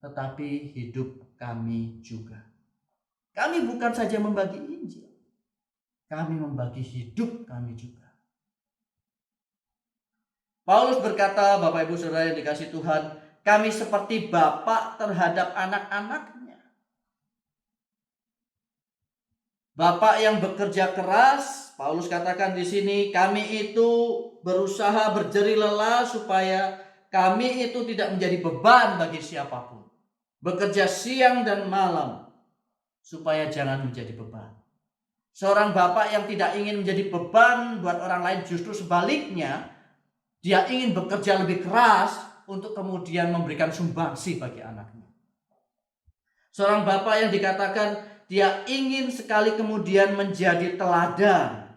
tetapi hidup kami juga. Kami bukan saja membagi Injil, kami membagi hidup kami juga. Paulus berkata, Bapak Ibu Saudara yang dikasihi Tuhan, kami seperti bapak terhadap anak-anaknya. Bapak yang bekerja keras, Paulus katakan di sini, kami itu berusaha berjerih lelah supaya kami itu tidak menjadi beban bagi siapapun. Bekerja siang dan malam supaya jangan menjadi beban. Seorang bapak yang tidak ingin menjadi beban buat orang lain, justru sebaliknya, dia ingin bekerja lebih keras untuk kemudian memberikan sumbangsi bagi anaknya. Seorang bapak yang dikatakan dia ingin sekali kemudian menjadi teladan,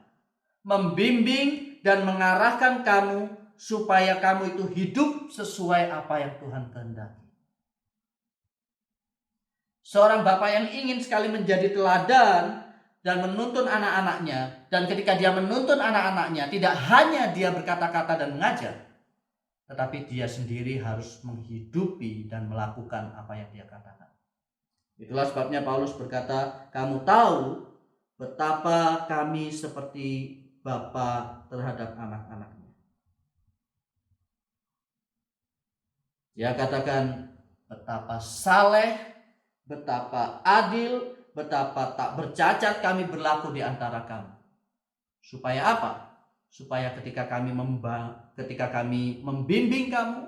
membimbing dan mengarahkan kamu supaya kamu itu hidup sesuai apa yang Tuhan kehendaki. Seorang bapak yang ingin sekali menjadi teladan dan menuntun anak-anaknya, dan ketika dia menuntun anak-anaknya, tidak hanya dia berkata-kata dan mengajar, tetapi dia sendiri harus menghidupi dan melakukan apa yang dia katakan. Itulah sebabnya Paulus berkata, kamu tahu betapa kami seperti bapa terhadap anak-anaknya. Dia katakan betapa saleh, betapa adil, betapa tak bercacat kami berlaku di antara kamu. Supaya apa? Supaya ketika kami membimbing kamu,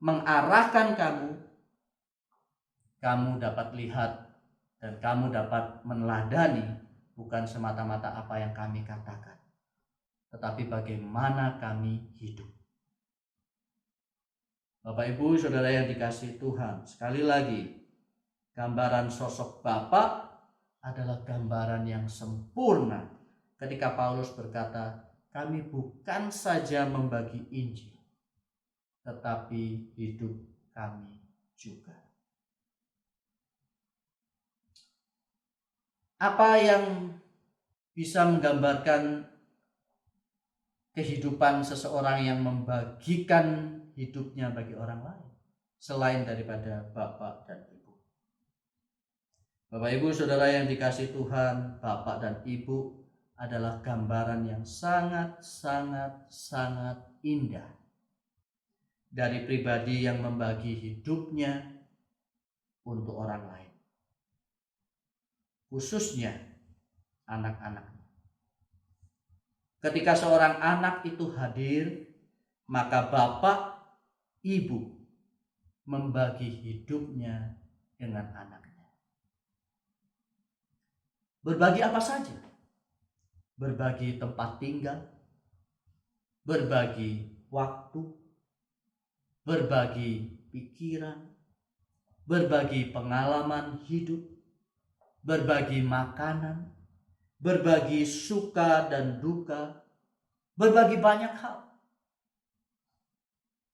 mengarahkan kamu dapat lihat dan kamu dapat meneladani bukan semata-mata apa yang kami katakan, tetapi bagaimana kami hidup. Bapak Ibu Saudara yang dikasihi Tuhan, sekali lagi, gambaran sosok Bapak adalah gambaran yang sempurna ketika Paulus berkata, kami bukan saja membagi Injil, tetapi hidup kami juga. Apa yang bisa menggambarkan kehidupan seseorang yang membagikan hidupnya bagi orang lain selain daripada bapak dan ibu? Bapak Ibu Saudara yang dikasihi Tuhan, bapak dan ibu adalah gambaran yang sangat indah. Dari pribadi yang membagi hidupnya untuk orang lain, khususnya anak-anaknya. Ketika seorang anak itu hadir, maka bapak, ibu membagi hidupnya dengan anaknya. Berbagi apa saja? Berbagi tempat tinggal, berbagi waktu, berbagi pikiran, berbagi pengalaman hidup, berbagi makanan, berbagi suka dan duka, berbagi banyak hal.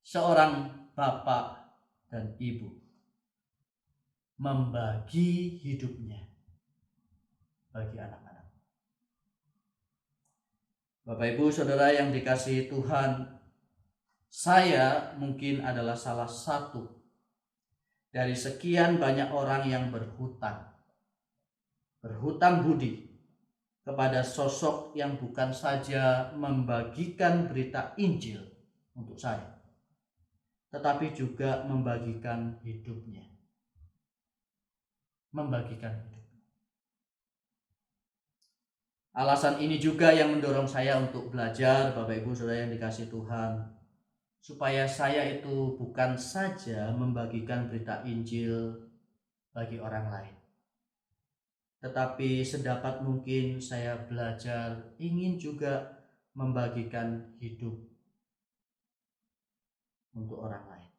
Seorang bapak dan ibu membagi hidupnya bagi anak-anak. Bapak, Ibu, Saudara yang dikasihi Tuhan, saya mungkin adalah salah satu dari sekian banyak orang yang berhutang budi kepada sosok yang bukan saja membagikan berita Injil untuk saya, tetapi juga membagikan hidupnya. Alasan ini juga yang mendorong saya untuk belajar, Bapak Ibu Saudara yang dikasihi Tuhan, supaya saya itu bukan saja membagikan berita Injil bagi orang lain, tetapi sedapat mungkin saya belajar ingin juga membagikan hidup untuk orang lain.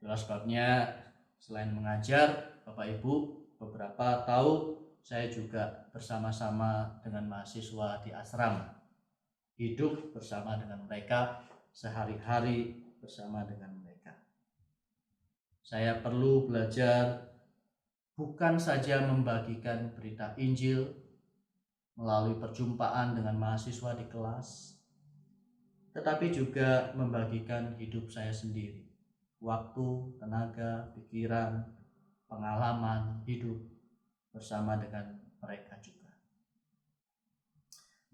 Itulah sebabnya selain mengajar, Bapak Ibu, beberapa tahu saya juga bersama-sama dengan mahasiswa di asrama, hidup bersama dengan mereka, sehari-hari bersama dengan mereka. Saya perlu belajar bukan saja membagikan berita Injil melalui perjumpaan dengan mahasiswa di kelas, tetapi juga membagikan hidup saya sendiri, waktu, tenaga, pikiran, pengalaman hidup bersama dengan mereka juga.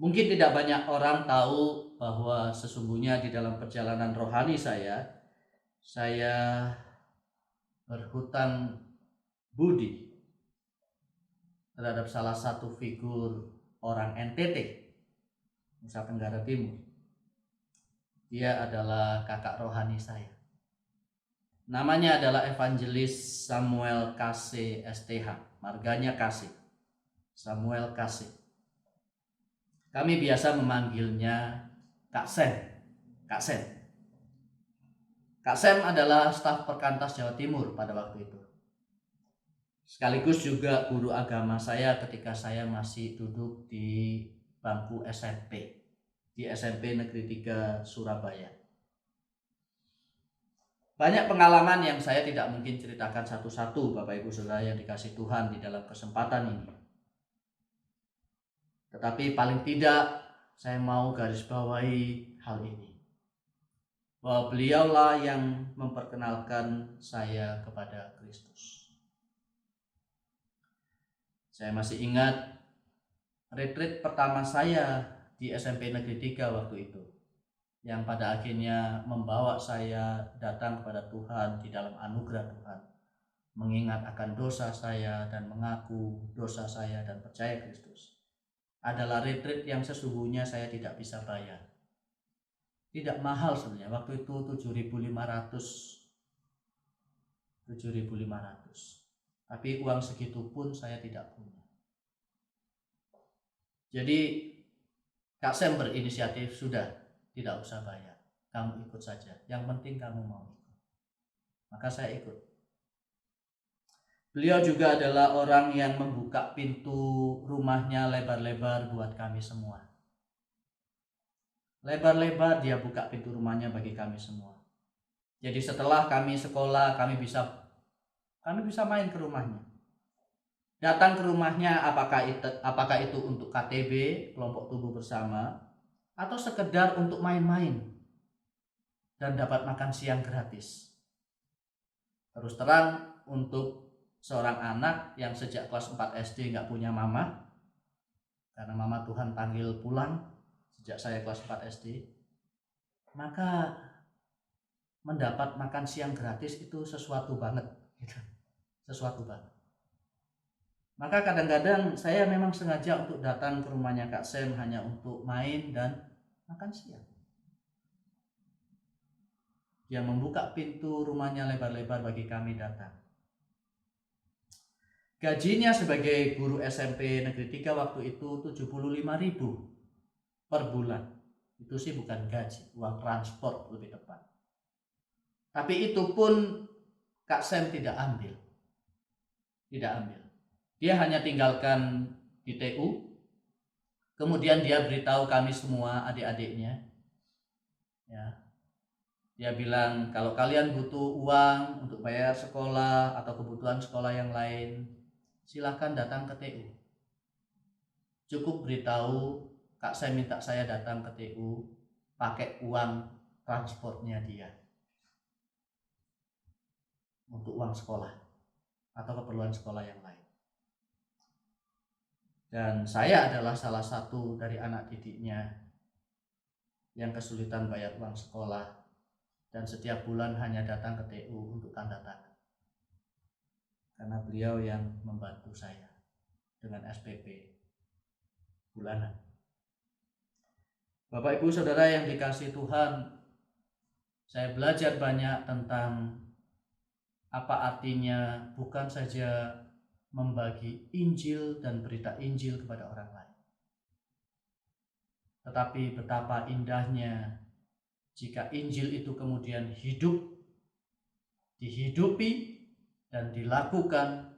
Mungkin tidak banyak orang tahu bahwa sesungguhnya di dalam perjalanan rohani saya berhutang budi terhadap salah satu figur orang NTT, Nusa Tenggara Timur. Dia adalah kakak rohani saya. Namanya adalah Evangelis Samuel Kase STH, marganya Kase, Samuel Kase. Kami biasa memanggilnya Kak Sem. Kak Sem. Kak Sem adalah staf Perkantas Jawa Timur pada waktu itu. Sekaligus juga guru agama saya ketika saya masih duduk di bangku SMP, di SMP Negeri 3 Surabaya. Banyak pengalaman yang saya tidak mungkin ceritakan satu-satu, Bapak Ibu Saudara yang dikasihi Tuhan, di dalam kesempatan ini. Tetapi paling tidak saya mau garis bawahi hal ini, bahwa beliaulah yang memperkenalkan saya kepada Kristus. Saya masih ingat retreat pertama saya di SMP Negeri 3 waktu itu, yang pada akhirnya membawa saya datang kepada Tuhan di dalam anugerah Tuhan, mengingat akan dosa saya dan mengaku dosa saya dan percaya Kristus. Adalah retreat yang sesungguhnya saya tidak bisa bayar. Tidak mahal sebenarnya, waktu itu 7.500. Tapi uang segitu pun saya tidak punya. Jadi Kak Sem berinisiatif, sudah, tidak usah bayar, kamu ikut saja, yang penting kamu mau ikut. Maka saya ikut. Beliau juga adalah orang yang membuka pintu rumahnya lebar-lebar buat kami semua. Lebar-lebar dia buka pintu rumahnya bagi kami semua. Jadi setelah kami sekolah, kami bisa main ke rumahnya. Datang ke rumahnya, apakah itu untuk KTB, kelompok tubuh bersama, atau sekedar untuk main-main dan dapat makan siang gratis. Terus terang, untuk seorang anak yang sejak kelas 4 SD nggak punya mama, karena mama Tuhan panggil pulang sejak saya kelas 4 SD, maka mendapat makan siang gratis itu sesuatu banget, gitu. Sesuatu banget. Maka kadang-kadang saya memang sengaja untuk datang ke rumahnya Kak Sam hanya untuk main dan makan siang. Dia membuka pintu rumahnya lebar-lebar bagi kami datang. Gajinya sebagai guru SMP Negeri 3 waktu itu 75.000 per bulan. Itu sih bukan gaji, uang transport lebih tepat. Tapi itu pun Kak Sam tidak ambil. Tidak ambil. Dia hanya tinggalkan di TU. Kemudian dia beritahu kami semua adik-adiknya. Ya. Dia bilang kalau kalian butuh uang untuk bayar sekolah atau kebutuhan sekolah yang lain, silakan datang ke TU. Cukup beritahu Kak Sam minta saya datang ke TU pakai uang transportnya dia untuk uang sekolah atau keperluan sekolah yang lain. Dan saya adalah salah satu dari anak didiknya yang kesulitan bayar uang sekolah dan setiap bulan hanya datang ke TU untuk tanda tangan. Karena beliau yang membantu saya dengan SPP bulanan. Bapak Ibu Saudara yang dikasihi Tuhan, saya belajar banyak tentang apa artinya bukan saja membagi Injil dan berita Injil kepada orang lain, tetapi betapa indahnya jika Injil itu kemudian hidup, dihidupi, dan dilakukan,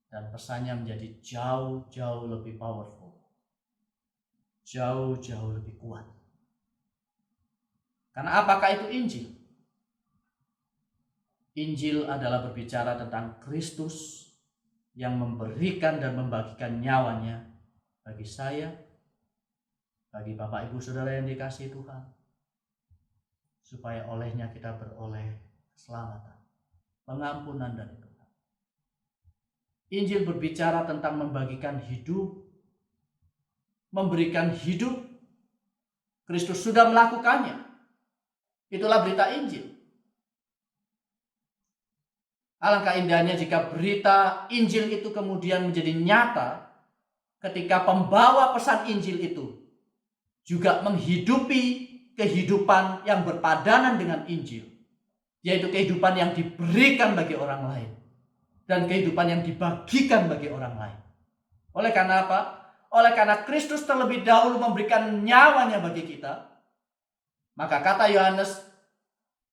dan pesannya menjadi jauh-jauh lebih powerful, jauh-jauh lebih kuat. Karena apakah itu Injil? Injil adalah berbicara tentang Kristus yang memberikan dan membagikan nyawanya bagi saya, bagi Bapak Ibu Saudara yang dikasihi Tuhan, supaya olehnya kita beroleh keselamatan, pengampunan dari Tuhan. Injil berbicara tentang membagikan hidup, memberikan hidup. Kristus sudah melakukannya. Itulah berita Injil. Alangkah indahnya jika berita Injil itu kemudian menjadi nyata ketika pembawa pesan Injil itu juga menghidupi kehidupan yang berpadanan dengan Injil, yaitu kehidupan yang diberikan bagi orang lain dan kehidupan yang dibagikan bagi orang lain. Oleh karena apa? Oleh karena Kristus terlebih dahulu memberikan nyawanya bagi kita, maka kata Yohanes,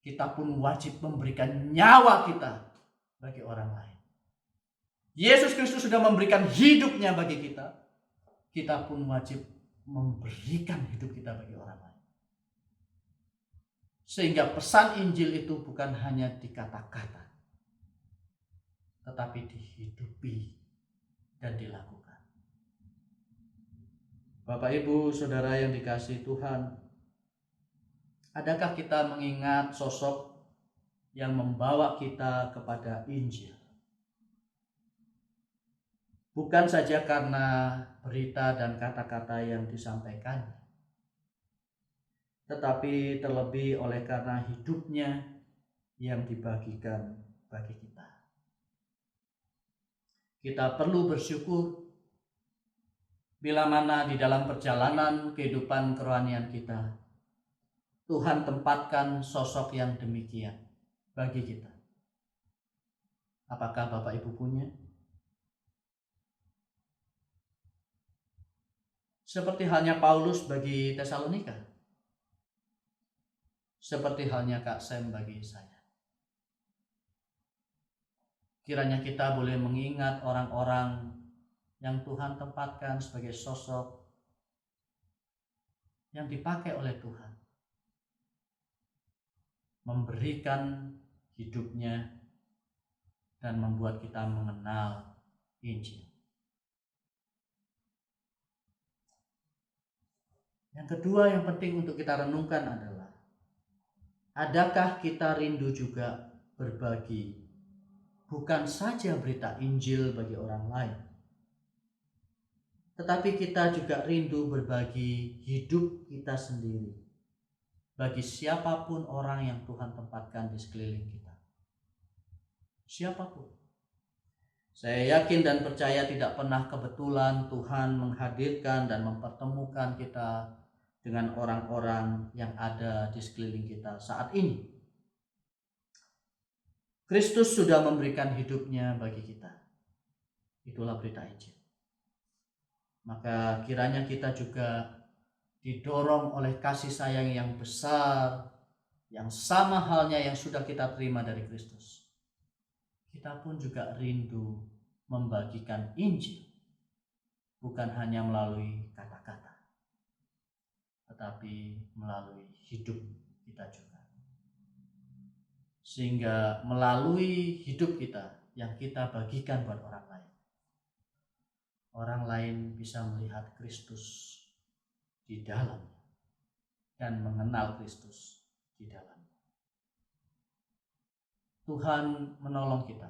kita pun wajib memberikan nyawa kita bagi orang lain. Yesus Kristus sudah memberikan hidupnya bagi kita, kita pun wajib memberikan hidup kita bagi orang lain. Sehingga pesan Injil itu bukan hanya di kata-kata, tetapi dihidupi dan dilakukan. Bapak Ibu Saudara yang dikasihi Tuhan, adakah kita mengingat sosok yang membawa kita kepada Injil? Bukan saja karena berita dan kata-kata yang disampaikannya, tetapi terlebih oleh karena hidupnya yang dibagikan bagi kita. Kita perlu bersyukur bila mana di dalam perjalanan kehidupan kerohanian kita, Tuhan tempatkan sosok yang demikian bagi kita. Apakah Bapak Ibu punya? Seperti halnya Paulus bagi Tesalonika, seperti halnya Kak Sam bagi saya. Kiranya kita boleh mengingat orang-orang yang Tuhan tempatkan sebagai sosok yang dipakai oleh Tuhan, memberikan hidupnya dan membuat kita mengenal Injil. Yang kedua yang penting untuk kita renungkan adalah, adakah kita rindu juga berbagi bukan saja berita Injil bagi orang lain, tetapi kita juga rindu berbagi hidup kita sendiri bagi siapapun orang yang Tuhan tempatkan di sekeliling kita. Siapapun. Saya yakin dan percaya tidak pernah kebetulan Tuhan menghadirkan dan mempertemukan kita dengan orang-orang yang ada di sekeliling kita saat ini. Kristus sudah memberikan hidupnya bagi kita. Itulah berita Injil. Maka kiranya kita juga didorong oleh kasih sayang yang besar, yang sama halnya yang sudah kita terima dari Kristus. Kita pun juga rindu membagikan Injil, bukan hanya melalui kata-kata, tetapi melalui hidup kita juga. Sehingga melalui hidup kita yang kita bagikan buat orang lain bisa melihat Kristus di dalamnya dan mengenal Kristus di dalamnya. Tuhan menolong kita.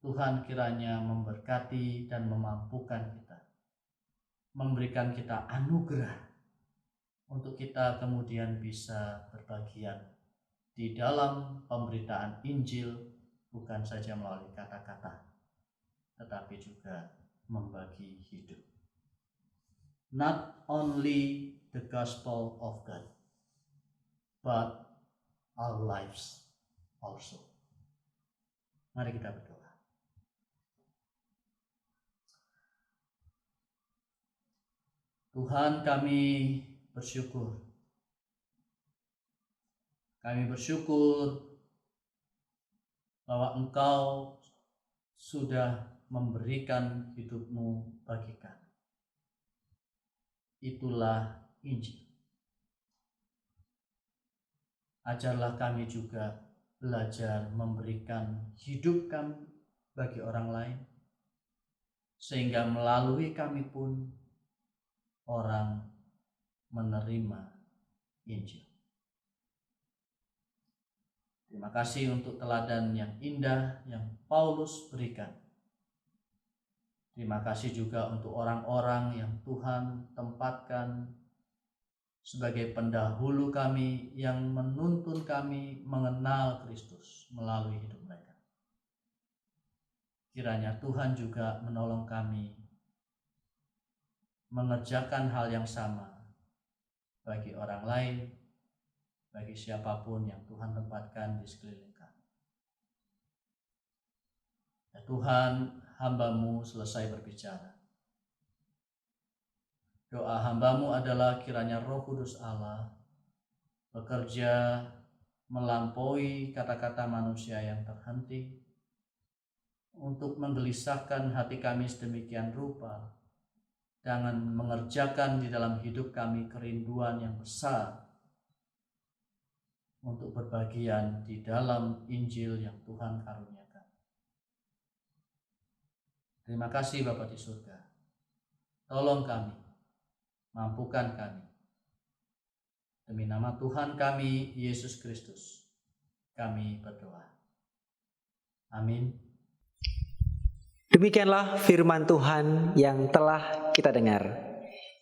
Tuhan kiranya memberkati dan memampukan kita, memberikan kita anugerah untuk kita kemudian bisa berbagian di dalam pemberitaan Injil, bukan saja melalui kata-kata, tetapi juga membagi hidup. Not only the gospel of God, but our lives also. Mari kita berdoa. Tuhan, kami bersyukur. Kami bersyukur bahwa Engkau sudah memberikan hidup-Mu bagi kami. Itulah Injil. Ajarlah kami juga belajar memberikan hidup kami bagi orang lain, sehingga melalui kami pun orang menerima Injil. Terima kasih untuk teladan yang indah yang Paulus berikan. Terima kasih juga untuk orang-orang yang Tuhan tempatkan sebagai pendahulu kami yang menuntun kami mengenal Kristus melalui hidup mereka. Kiranya Tuhan juga menolong kami mengerjakan hal yang sama bagi orang lain, bagi siapapun yang Tuhan tempatkan di sekeliling kami. Ya Tuhan, hamba-Mu selesai berbicara. Doa hamba-Mu adalah kiranya Roh Kudus Allah bekerja melampaui kata-kata manusia yang terhenti untuk menggelisahkan hati kami sedemikian rupa, dengan mengerjakan di dalam hidup kami kerinduan yang besar untuk berbagian di dalam Injil yang Tuhan karuniakan. Terima kasih Bapa di surga. Tolong kami, mampukan kami. Demi nama Tuhan kami, Yesus Kristus, kami berdoa. Amin. Demikianlah firman Tuhan yang telah kita dengar.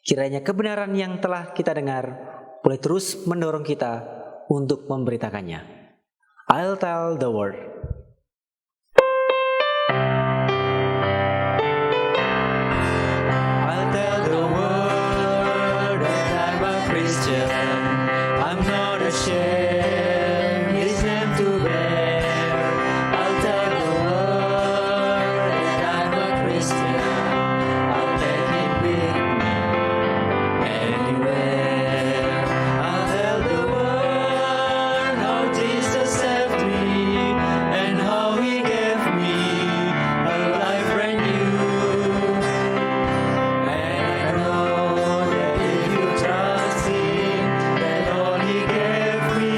Kiranya kebenaran yang telah kita dengar boleh terus mendorong kita untuk memberitakannya. I'll tell the world. I'll tell the world that I'm a Christian. I'm not ashamed his name to bear. I'll tell the world that I'm a Christian. I'll take it with me anywhere. I'll tell the world how Jesus saved me and how He gave me a life brand new. And I know that if you trust Him, that all He gave me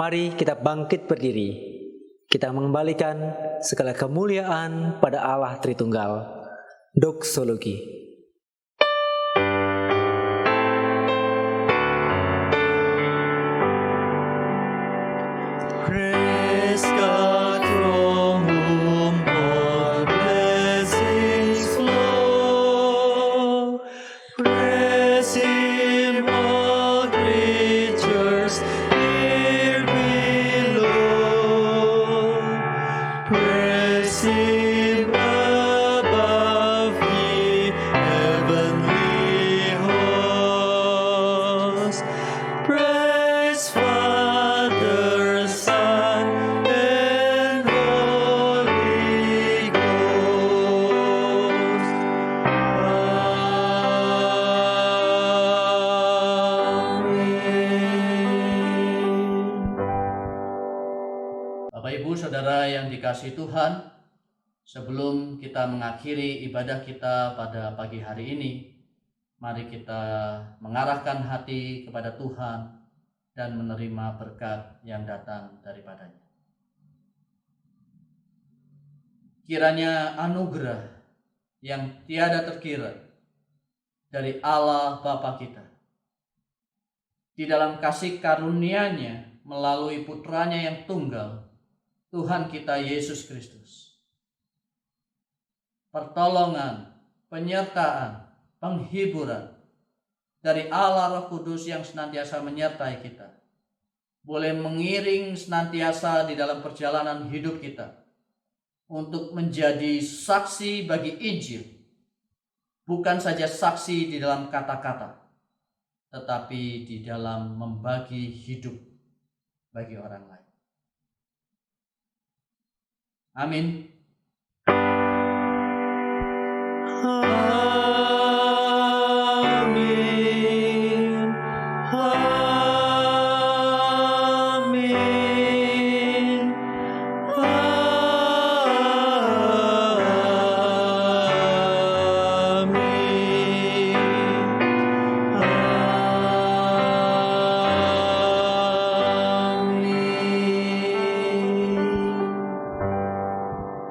Mari kita bangkit berdiri. Kita mengembalikan segala kemuliaan pada Allah Tritunggal. Doksologi. Praise God from whom all blessings flow. Praise Him, all creatures here below. Praise Him above the heavenly hosts. Praise Father, Son, and Holy Ghost. Amen. Bapak Ibu Saudara yang dikasihi Tuhan, sebelum kita mengakhiri ibadah kita pada pagi hari ini, mari kita mengarahkan hati kepada Tuhan dan menerima berkat yang datang daripadanya. Kiranya anugerah yang tiada terkira dari Allah Bapa kita, di dalam kasih karunia-Nya melalui putranya yang tunggal, Tuhan kita Yesus Kristus, pertolongan, penyertaan, penghiburan dari Allah Roh Kudus yang senantiasa menyertai kita, boleh mengiring senantiasa di dalam perjalanan hidup kita untuk menjadi saksi bagi Injil, bukan saja saksi di dalam kata-kata, tetapi di dalam membagi hidup bagi orang lain. Amin. Amin. Amin.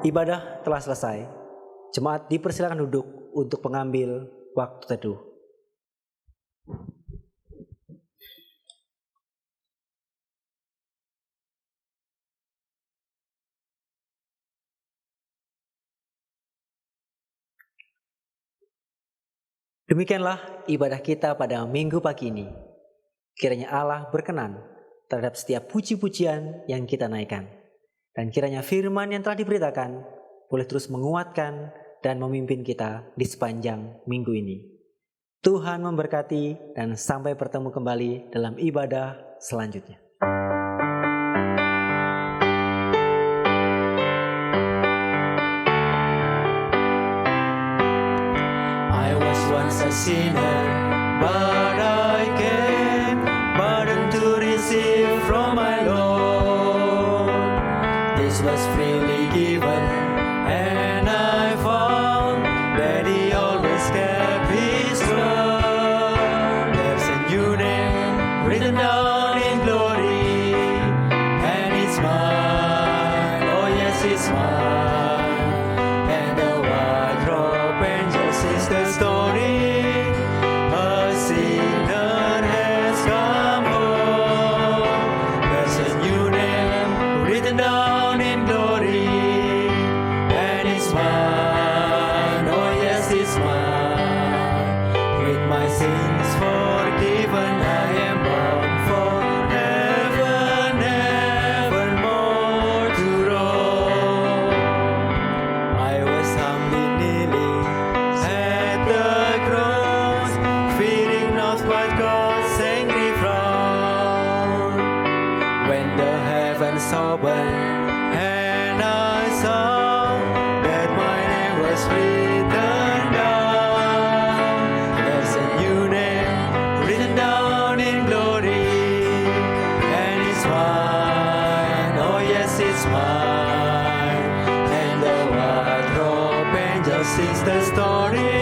Ibadah telah selesai. Jemaat dipersilakan duduk untuk mengambil waktu teduh. Demikianlah ibadah kita pada minggu pagi ini. Kiranya Allah berkenan terhadap setiap puji-pujian yang kita naikkan. Dan kiranya firman yang telah diberitakan boleh terus menguatkan dan memimpin kita di sepanjang minggu ini. Tuhan memberkati dan sampai bertemu kembali dalam ibadah selanjutnya. I was once a sinner, but I came, pardon to receive from my Lord. This was freely given, and I found that He always kept His word. There's a new name written down in glory, and it's mine, oh yes, it's mine. And the white robe angel sings the story, a sinner has come home. There's a new name written down in glory, and it's mine, oh yes, it's mine. With my sins forgiven, I am born for heaven, evermore to roam. I was humbly kneeling at the cross, fearing not what God's angry frown. When the heavens opened and I saw that my name was written down, there's a new name written down in glory, and it's mine, oh yes, it's mine. And the white robe angel sings the story,